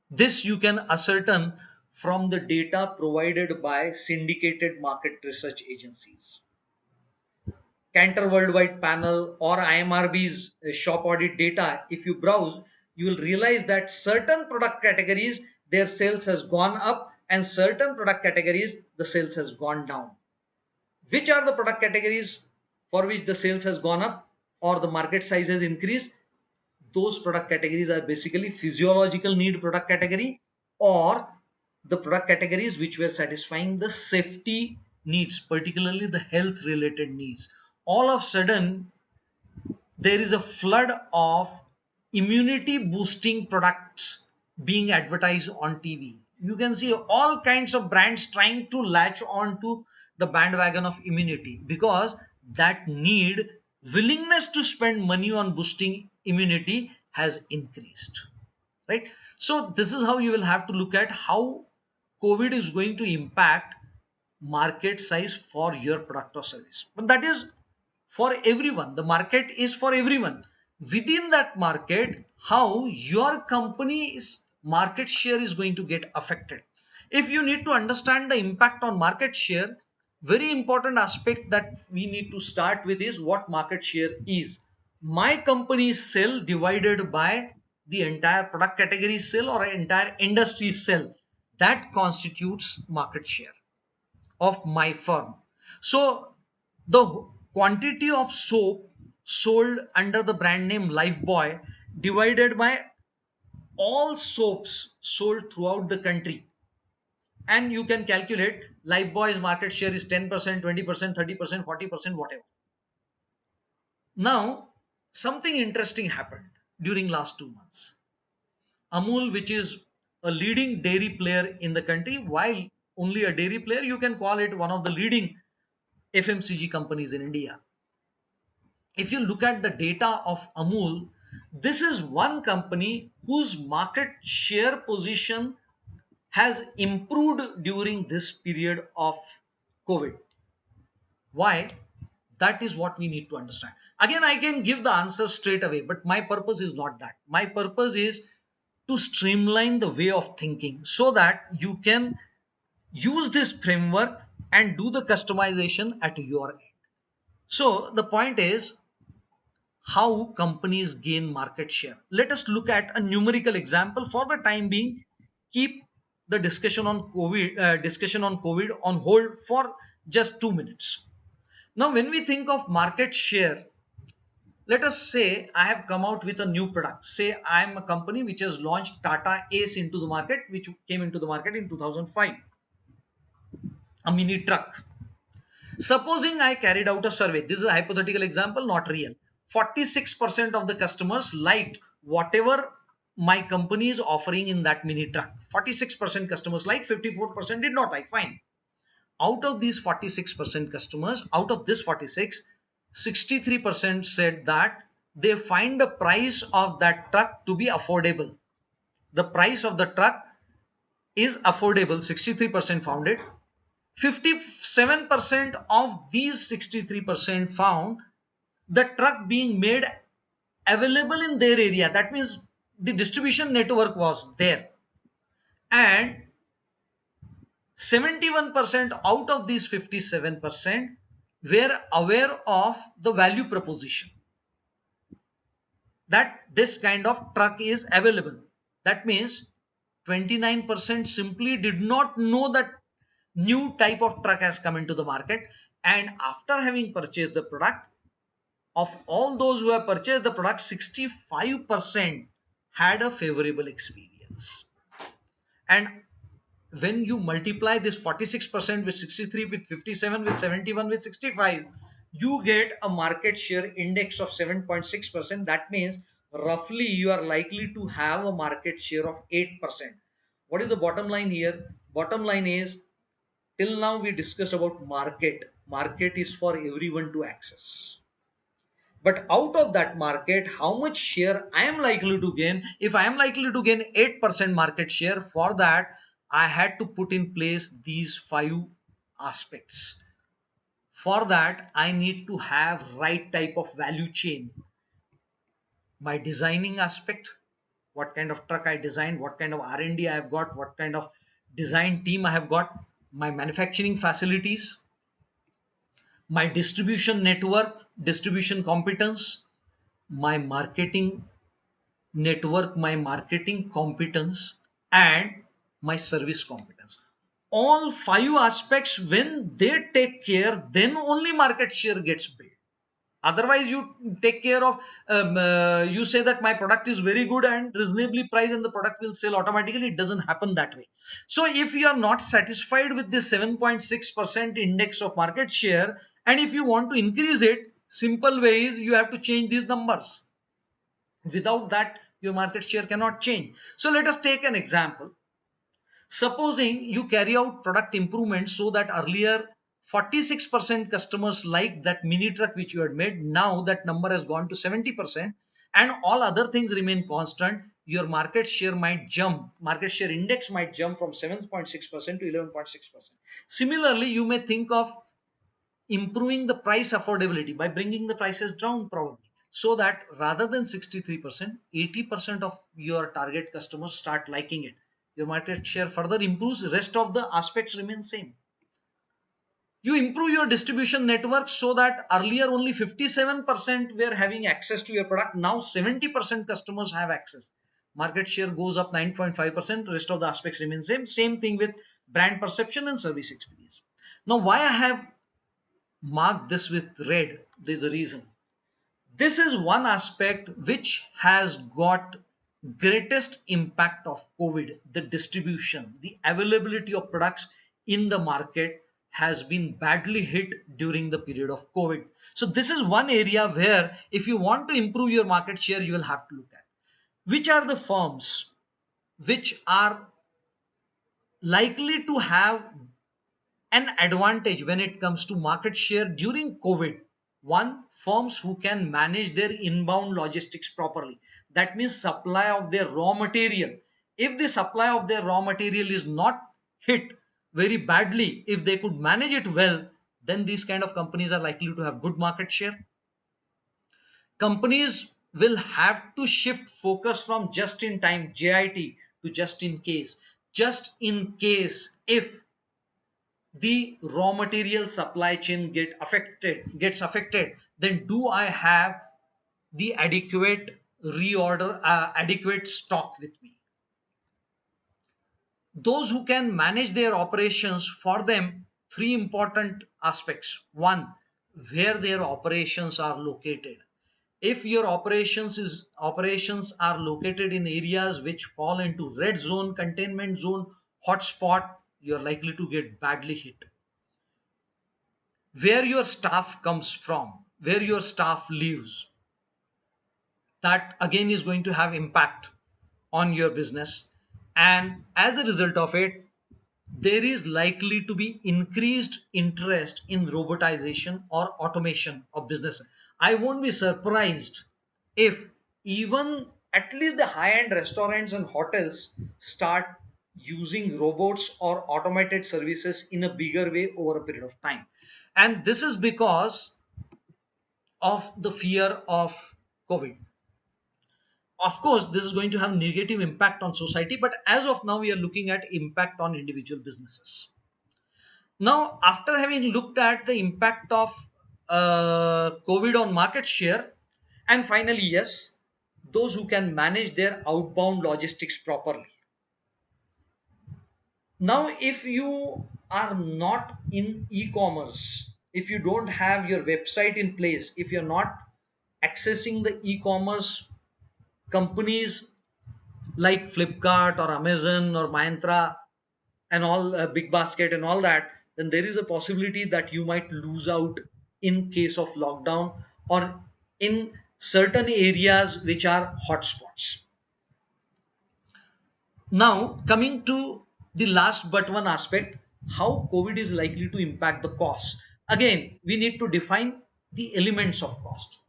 This you can ascertain from the data provided by syndicated market research agencies. Cantor Worldwide Panel or IMRB's shop audit data, if you browse, you will realize that certain product categories, their sales has gone up, and certain product categories, the sales has gone down. Which are the product categories for which the sales has gone up or the market size has increased? Those product categories are basically physiological need product category, or the product categories which were satisfying the safety needs, particularly the health related needs. All of a sudden there is a flood of immunity boosting products being advertised on TV. You can see all kinds of brands trying to latch on to the bandwagon of immunity, because that need, willingness to spend money on boosting immunity has increased. Right? So, this is how you will have to look at how COVID is going to impact market size for your product or service. But that is for everyone. The market is for everyone. Within that market, how your company's market share is going to get affected. If you need to understand the impact on market share, very important aspect that we need to start with is what market share is. My company's sale divided by the entire product category sale or entire industry sale, that constitutes market share of my firm. So the quantity of soap sold under the brand name Lifebuoy divided by all soaps sold throughout the country, and you can calculate Lifebuoy's market share is 10%, 20%, 30%, 40%, whatever. Now, something interesting happened during last 2 months. Amul, which is a leading dairy player in the country, while only a dairy player, you can call it one of the leading FMCG companies in India. If you look at the data of Amul, this is one company whose market share position has improved during this period of COVID. Why? That is what we need to understand. Again, I can give the answer straight away, but my purpose is not that. My purpose is to streamline the way of thinking so that you can use this framework and do the customization at your end. So, the point is how companies gain market share. Let us look at a numerical example for the time being. Keep the discussion on COVID on hold for just 2 minutes. Now, when we think of market share, let us say I have come out with a new product. Say I am a company which has launched Tata Ace into the market, which came into the market in 2005, a mini truck. Supposing I carried out a survey, this is a hypothetical example, not real. 46% of the customers liked whatever my company is offering in that mini truck. 46% customers liked, 54% did not like. Fine. Out of these 46% customers, out of this 46, 63% said that they find the price of that truck to be affordable. The price of the truck is affordable. 63% found it. 57% of these 63% found the truck being made available in their area. That means the distribution network was there. And 71% out of these 57% were aware of the value proposition that this kind of truck is available. That means 29% simply did not know that new type of truck has come into the market. And after having purchased the product, of all those who have purchased the product, 65% had a favorable experience. And when you multiply this 46% with 63 with 57 with 71 with 65, you get a market share index of 7.6%. That means roughly you are likely to have a market share of 8%. What is the bottom line here? Bottom line is, till now we discussed about market is for everyone to access, but out of that market, how much share I am likely to gain? If I am likely to gain 8% market share, for that I had to put in place these 5 aspects. For that I need to have right type of value chain. My designing aspect, what kind of truck I designed, what kind of R&D I have got, what kind of design team I have got, my manufacturing facilities, my distribution network, distribution competence, my marketing network, my marketing competence, and my service competence. All 5 aspects, when they take care, then only market share gets built. Otherwise, you take care of, you say that my product is very good and reasonably priced, and the product will sell automatically. It doesn't happen that way. So, if you are not satisfied with this 7.6% index of market share, and if you want to increase it, simple way is you have to change these numbers. Without that, your market share cannot change. So let us take an example. Supposing you carry out product improvements so that earlier 46% customers liked that mini truck which you had made, now that number has gone to 70%, and all other things remain constant, your market share might jump, market share index might jump from 7.6% to 11.6%. Similarly, you may think of improving the price affordability by bringing the prices down, probably, so that rather than 63%, 80% of your target customers start liking it. Your market share further improves, rest of the aspects remain same. You improve your distribution network so that earlier only 57% were having access to your product, now 70% customers have access. Market share goes up 9.5%, rest of the aspects remain same thing with brand perception and service experience. Now, why I have mark this with red, there's a reason. This is one aspect which has got greatest impact of COVID. The distribution, the availability of products in the market has been badly hit during the period of COVID. So this is one area where if you want to improve your market share, you will have to look at which are the firms which are likely to have an advantage when it comes to market share during COVID. One, firms who can manage their inbound logistics properly. That means supply of their raw material. If the supply of their raw material is not hit very badly, if they could manage it well, then these kind of companies are likely to have good market share. Companies will have to shift focus from just in time, JIT, to just in case. Just in case if the raw material supply chain gets affected, then do I have the adequate reorder, adequate stock with me? Those who can manage their operations, for them, 3 important aspects. One, where their operations are located. If your operations are located in areas which fall into red zone, containment zone, hotspot, you're likely to get badly hit. Where your staff comes from, where your staff lives, that again is going to have impact on your business. And as a result of it, there is likely to be increased interest in robotization or automation of business. I won't be surprised if even at least the high end restaurants and hotels start using robots or automated services in a bigger way over a period of time. And this is because of the fear of COVID. Of course, this is going to have negative impact on society, but as of now, we are looking at impact on individual businesses. Now, after having looked at the impact of COVID on market share, and finally, yes, those who can manage their outbound logistics properly. Now, if you are not in e-commerce, if you don't have your website in place, if you're not accessing the e-commerce companies like Flipkart or Amazon or Myntra and all, Big Basket and all that, then there is a possibility that you might lose out in case of lockdown or in certain areas which are hotspots. Now, coming to the last but one aspect, how COVID is likely to impact the cost. Again, we need to define the elements of cost.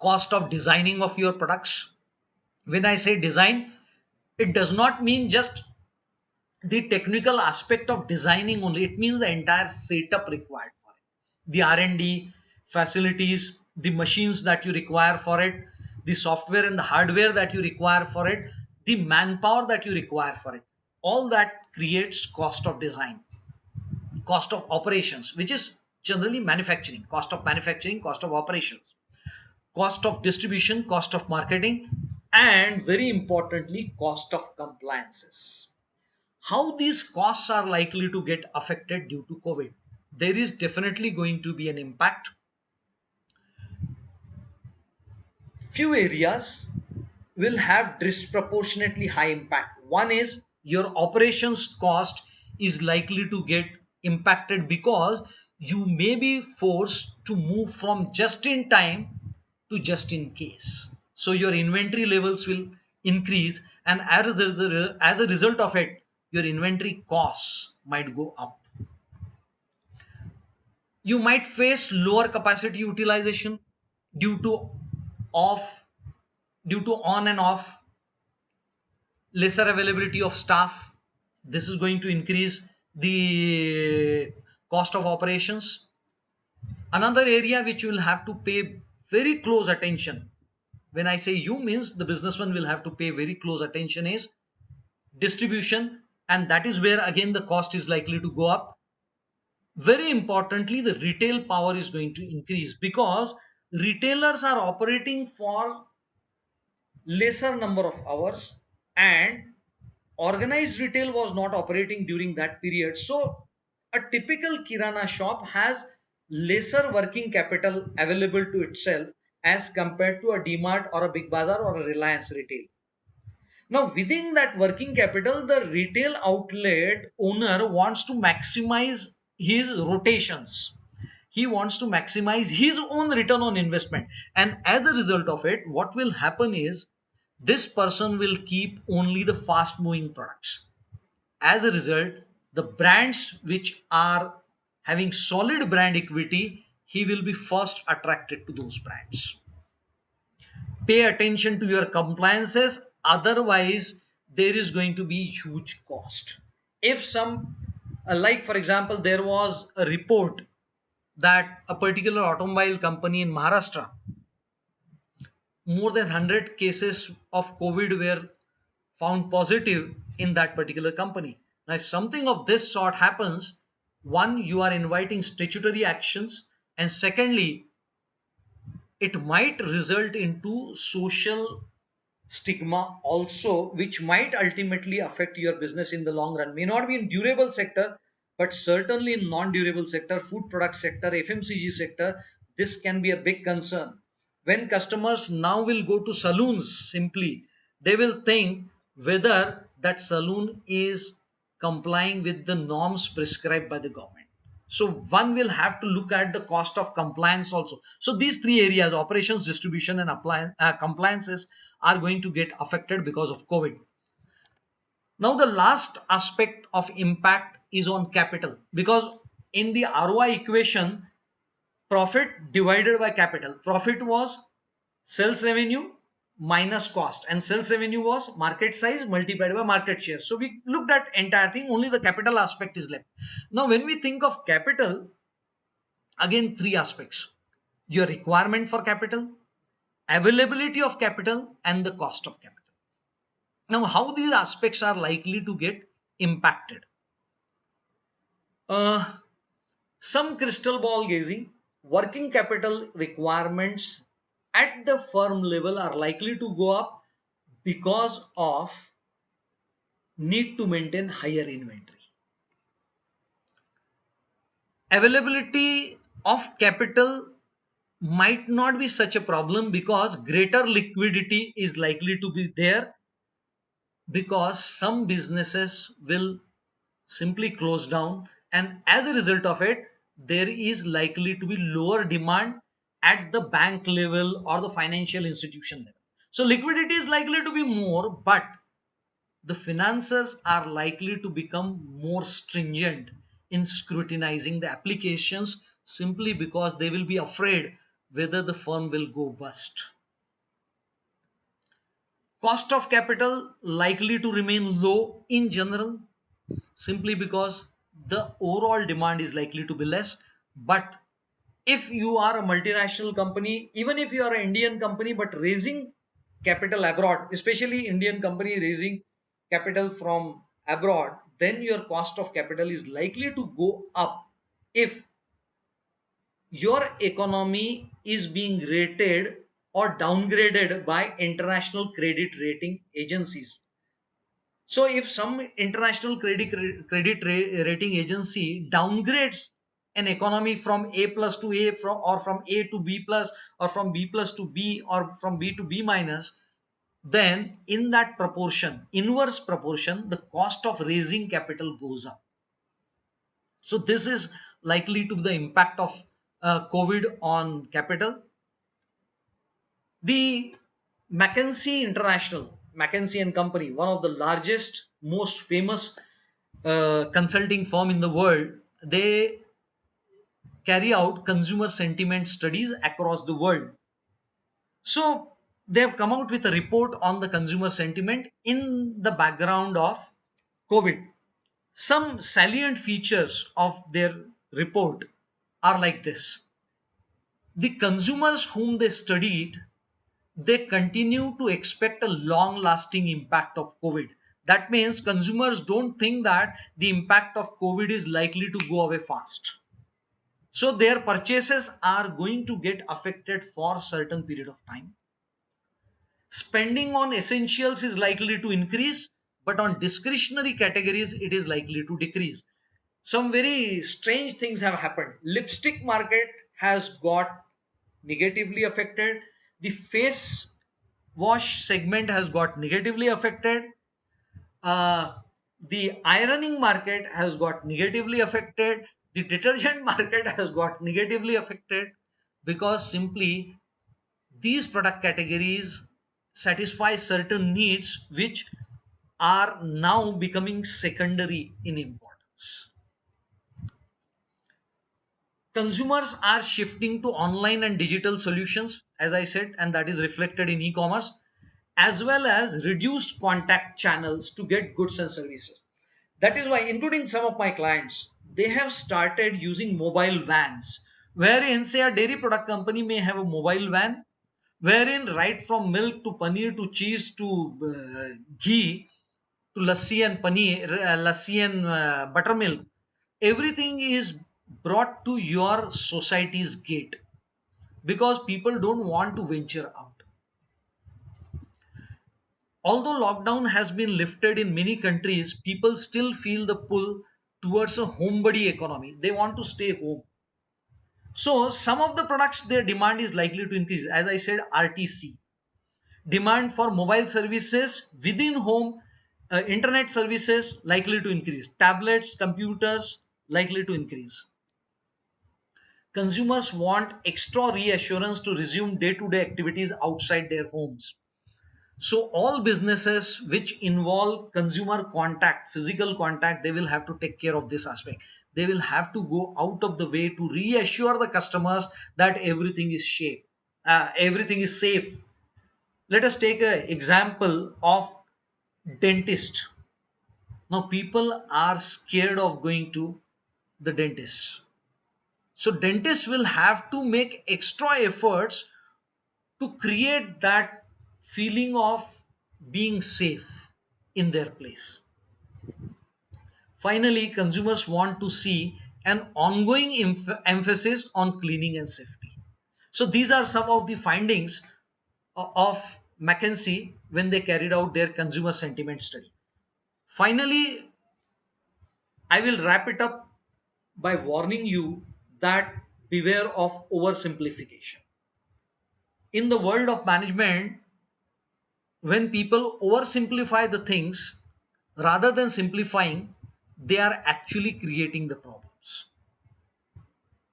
Cost of designing of your products. When I say design, it does not mean just the technical aspect of designing only. It means the entire setup required for it, the R&D facilities, the machines that you require for it, the software and the hardware that you require for it, the manpower that you require for it. All that creates cost of design. Cost of operations, which is generally manufacturing, cost of manufacturing, cost of operations, cost of distribution, cost of marketing, and very importantly, cost of compliances. How these costs are likely to get affected due to COVID? There is definitely going to be an impact. Few areas will have disproportionately high impact. One is your operations cost is likely to get impacted because you may be forced to move from just in time to just in case. So your inventory levels will increase, and as a result of it, your inventory costs might go up. You might face lower capacity utilization due to off due to on and off, lesser availability of staff. This is going to increase the cost of operations. Another area which you will have to pay very close attention, when I say you means the businessman will have to pay very close attention, is distribution, and that is where again the cost is likely to go up. Very importantly, the retail power is going to increase because retailers are operating for lesser number of hours, and organized retail was not operating during that period. So a typical kirana shop has lesser working capital available to itself as compared to a DMart or a Big Bazaar or a Reliance retail. Now, within that working capital, the retail outlet owner wants to maximize his rotations. He wants to maximize his own return on investment. And as a result of it, what will happen is this person will keep only the fast moving products. As a result, the brands which are having solid brand equity, he will be first attracted to those brands. Pay attention to your compliances, otherwise there is going to be huge cost. If some, like for example, there was a report that a particular automobile company in Maharashtra, more than 100 cases of COVID were found positive in that particular company. Now, if something of this sort happens, one, you are inviting statutory actions, and secondly, it might result into social stigma also, which might ultimately affect your business in the long run. May not be in durable sector, but certainly in non-durable sector, food product sector, FMCG sector, this can be a big concern. When customers now will go to saloons, simply they will think whether that saloon is complying with the norms prescribed by the government. So one will have to look at the cost of compliance also. So these three areas, operations, distribution, and compliances, are going to get affected because of COVID. Now the last aspect of impact is on capital, because in the ROI equation, profit divided by capital, profit was sales revenue minus cost, and sales revenue was market size multiplied by market share. So we looked at entire thing, only the capital aspect is left. Now when we think of capital, again three aspects: your requirement for capital, availability of capital, and the cost of capital. Now how these aspects are likely to get impacted? uh, some crystal ball gazing, working capital requirements at the firm level are likely to go up because of need to maintain higher inventory. Availability of capital might not be such a problem because greater liquidity is likely to be there, because some businesses will simply close down, and as a result of it there is likely to be lower demand at the bank level or the financial institution level. So liquidity is likely to be more, but the finances are likely to become more stringent in scrutinizing the applications, simply because they will be afraid whether the firm will go bust. Cost of capital likely to remain low in general, simply because the overall demand is likely to be less. But if you are a multinational company, even if you are an Indian company but raising capital abroad, especially Indian company raising capital from abroad, then your cost of capital is likely to go up if your economy is being rated or downgraded by international credit rating agencies. So if some international rating agency downgrades an economy from A plus to A, or from A to B plus, or from B plus to B, or from B to B minus, then in that proportion, inverse proportion, the cost of raising capital goes up. So this is likely to be the impact of COVID on capital. The McKinsey and Company, one of the largest, most famous consulting firm in the world, they carry out consumer sentiment studies across the world. So they have come out with a report on the consumer sentiment in the background of COVID. Some salient features of their report are like this: the consumers whom they studied, they continue to expect a long lasting impact of COVID. That means consumers don't think that the impact of COVID is likely to go away fast. So their purchases are going to get affected for a certain period of time. Spending on essentials is likely to increase, but on discretionary categories it is likely to decrease. Some very strange things have happened. Lipstick market has got negatively affected. The face wash segment has got negatively affected. uh, the ironing market has got negatively affected. The detergent market has got negatively affected, because simply these product categories satisfy certain needs which are now becoming secondary in importance. Consumers are shifting to online and digital solutions, as I said, and that is reflected in e-commerce, as well as reduced contact channels to get goods and services. That is why, including some of my clients, they have started using mobile vans, wherein, say, a dairy product company may have a mobile van, wherein right from milk to paneer to cheese to ghee to lassi and paneer, lassi and buttermilk, everything is brought to your society's gate, because people don't want to venture out. Although lockdown has been lifted in many countries, people still feel the pull towards a homebody economy. They want to stay home. So some of the products, their demand is likely to increase. As I said, RTC, demand for mobile services within home, internet services likely to increase, tablets, computers likely to increase. Consumers want extra reassurance to resume day to day activities outside their homes. So all businesses which involve consumer contact, physical contact, they will have to take care of this aspect. They will have to go out of the way to reassure the customers that everything is safe. Let us take an example of dentist. Now people are scared of going to the dentist. So dentists will have to make extra efforts to create that feeling of being safe in their place. Finally, consumers want to see an ongoing emphasis on cleaning and safety. So these are some of the findings of McKinsey when they carried out their consumer sentiment study. Finally, I will wrap it up by warning you that beware of oversimplification. In the world of management, when people oversimplify the things rather than simplifying, they are actually creating the problems.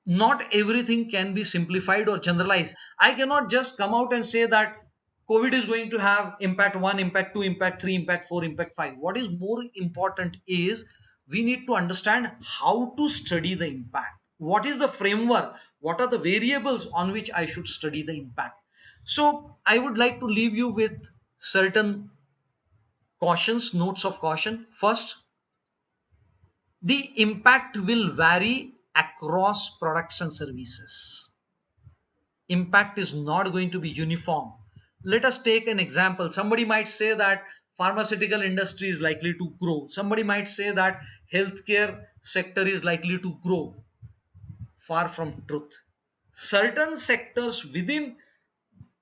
Not everything can be simplified or generalized. I cannot just come out and say that COVID is going to have impact 1, impact 2, impact 3, impact 4, impact 5. What is more important is we need to understand how to study the impact. What is the framework? What are the variables on which I should study the impact? So I would like to leave you with certain cautions, notes of caution. First, the impact will vary across products and services. Impact is not going to be uniform. Let us take an example. Somebody might say that pharmaceutical industry is likely to grow. Somebody might say that healthcare sector is likely to grow. Far from truth. Certain sectors within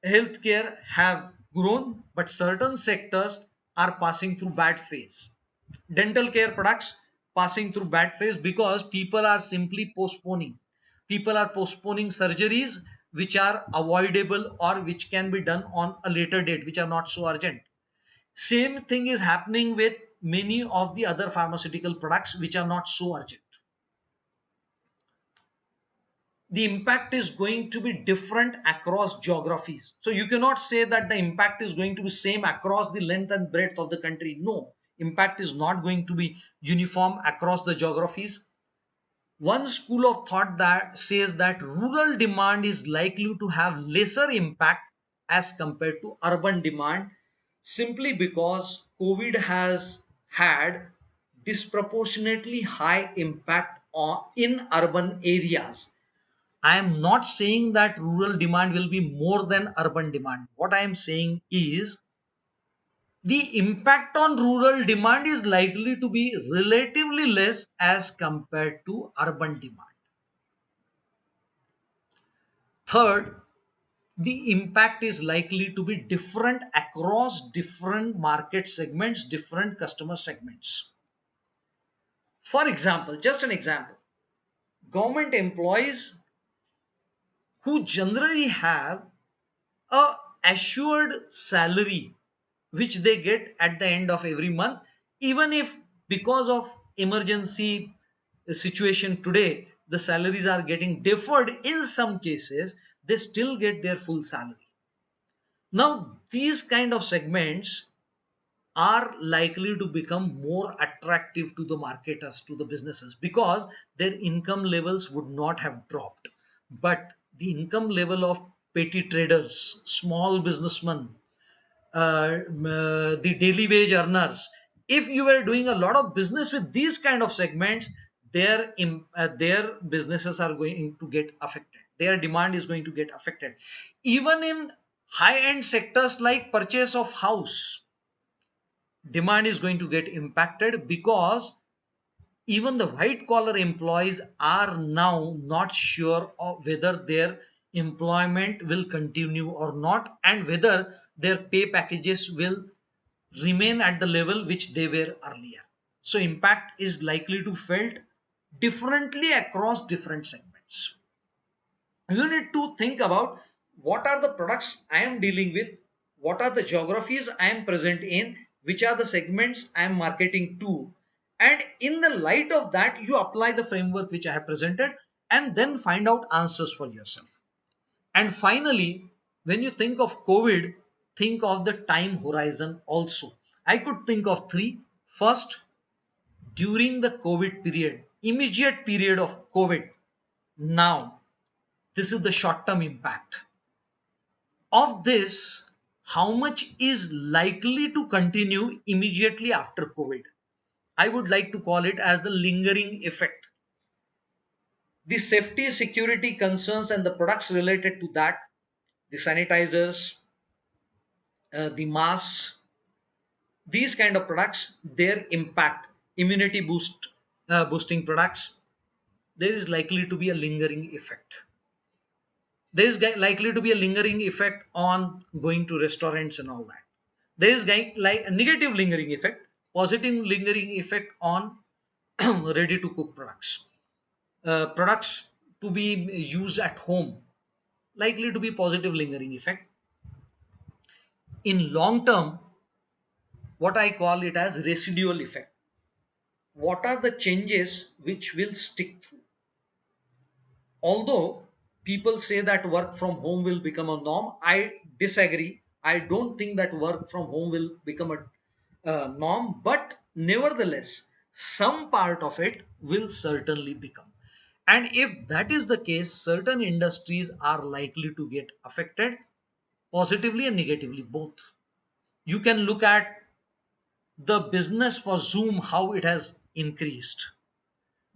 healthcare have grown, but certain sectors are passing through bad phase. Dental care products passing through bad phase because people are simply postponing. People are postponing surgeries which are avoidable or which can be done on a later date, which are not so urgent. Same thing is happening with many of the other pharmaceutical products which are not so urgent. The impact is going to be different across geographies. So you cannot say that the impact is going to be same across the length and breadth of the country. No, impact is not going to be uniform across the geographies. One school of thought that says that rural demand is likely to have lesser impact as compared to urban demand, simply because COVID has had disproportionately high impact in urban areas. I am not saying that rural demand will be more than urban demand. What I am saying is the impact on rural demand is likely to be relatively less as compared to urban demand. Third, the impact is likely to be different across different market segments, different customer segments. For example, just an example, government employees who generally have a assured salary which they get at the end of every month, even if because of emergency situation today the salaries are getting deferred, in some cases they still get their full salary. Now these kind of segments are likely to become more attractive to the marketers, to the businesses, because their income levels would not have dropped. But the income level of petty traders, small businessmen, the daily wage earners, if you were doing a lot of business with these kind of segments, their businesses are going to get affected, their demand is going to get affected. Even in high end sectors like purchase of house, demand is going to get impacted, because even the white collar employees are now not sure of whether their employment will continue or not, and whether their pay packages will remain at the level which they were earlier. So impact is likely to felt differently across different segments. You need to think about what are the products I am dealing with, what are the geographies I am present in, which are the segments I am marketing to, and in the light of that, you apply the framework which I have presented and then find out answers for yourself. And finally, when you think of COVID, think of the time horizon also. I could think of three. First, during the COVID period, immediate period of COVID, now this is the short term impact. Of this, how much is likely to continue immediately after COVID? I would like to call it as the lingering effect. The safety security concerns and the products related to that, the sanitizers, the masks, these kind of products, their impact, immunity boosting products, there is likely to be a lingering effect. there is likely to be a lingering effect on going to restaurants and all that. There is like a negative lingering effect, positive lingering effect on ready to cook products, products to be used at home, likely to be positive lingering effect. In long term, what I call it as residual effect. What are the changes which will stick through? Although people say that work from home will become a norm, I disagree. I don't think that work from home will become a norm, but nevertheless, some part of it will certainly become. And if that is the case, certain industries are likely to get affected positively and negatively both. You can look at the business for Zoom, how it has increased.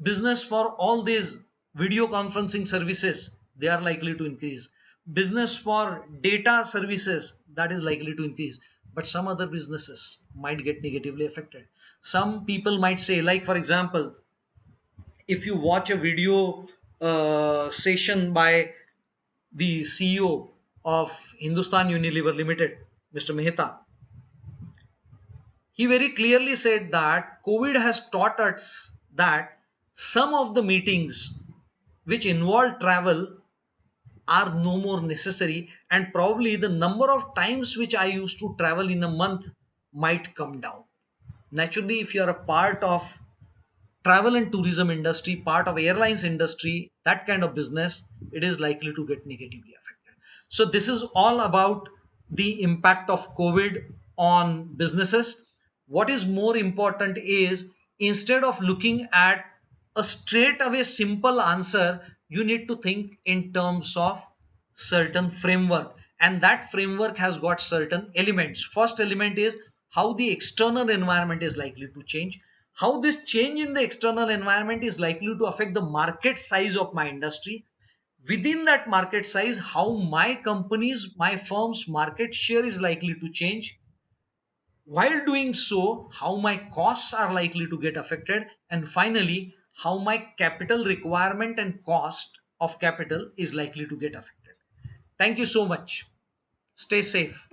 Business for all these video conferencing services, they are likely to increase. Business for data services, that is likely to increase. But some other businesses might get negatively affected. Some people might say, like for example, if you watch a video session by the CEO of Hindustan Unilever Limited, Mr. Mehta, he very clearly said that COVID has taught us that some of the meetings which involve travel are no more necessary, and probably the number of times which I used to travel in a month might come down. Naturally, if you are a part of travel and tourism industry, part of airlines industry, that kind of business, it is likely to get negatively affected. So this is all about the impact of COVID on businesses. What is more important is, instead of looking at a straight away simple answer, you need to think in terms of certain framework, and that framework has got certain elements. First element is how the external environment is likely to change, how this change in the external environment is likely to affect the market size of my industry. Within that market size, how my company's, my firm's market share is likely to change. While doing so, how my costs are likely to get affected. And finally, how my capital requirement and cost of capital is likely to get affected. Thank you so much. Stay safe.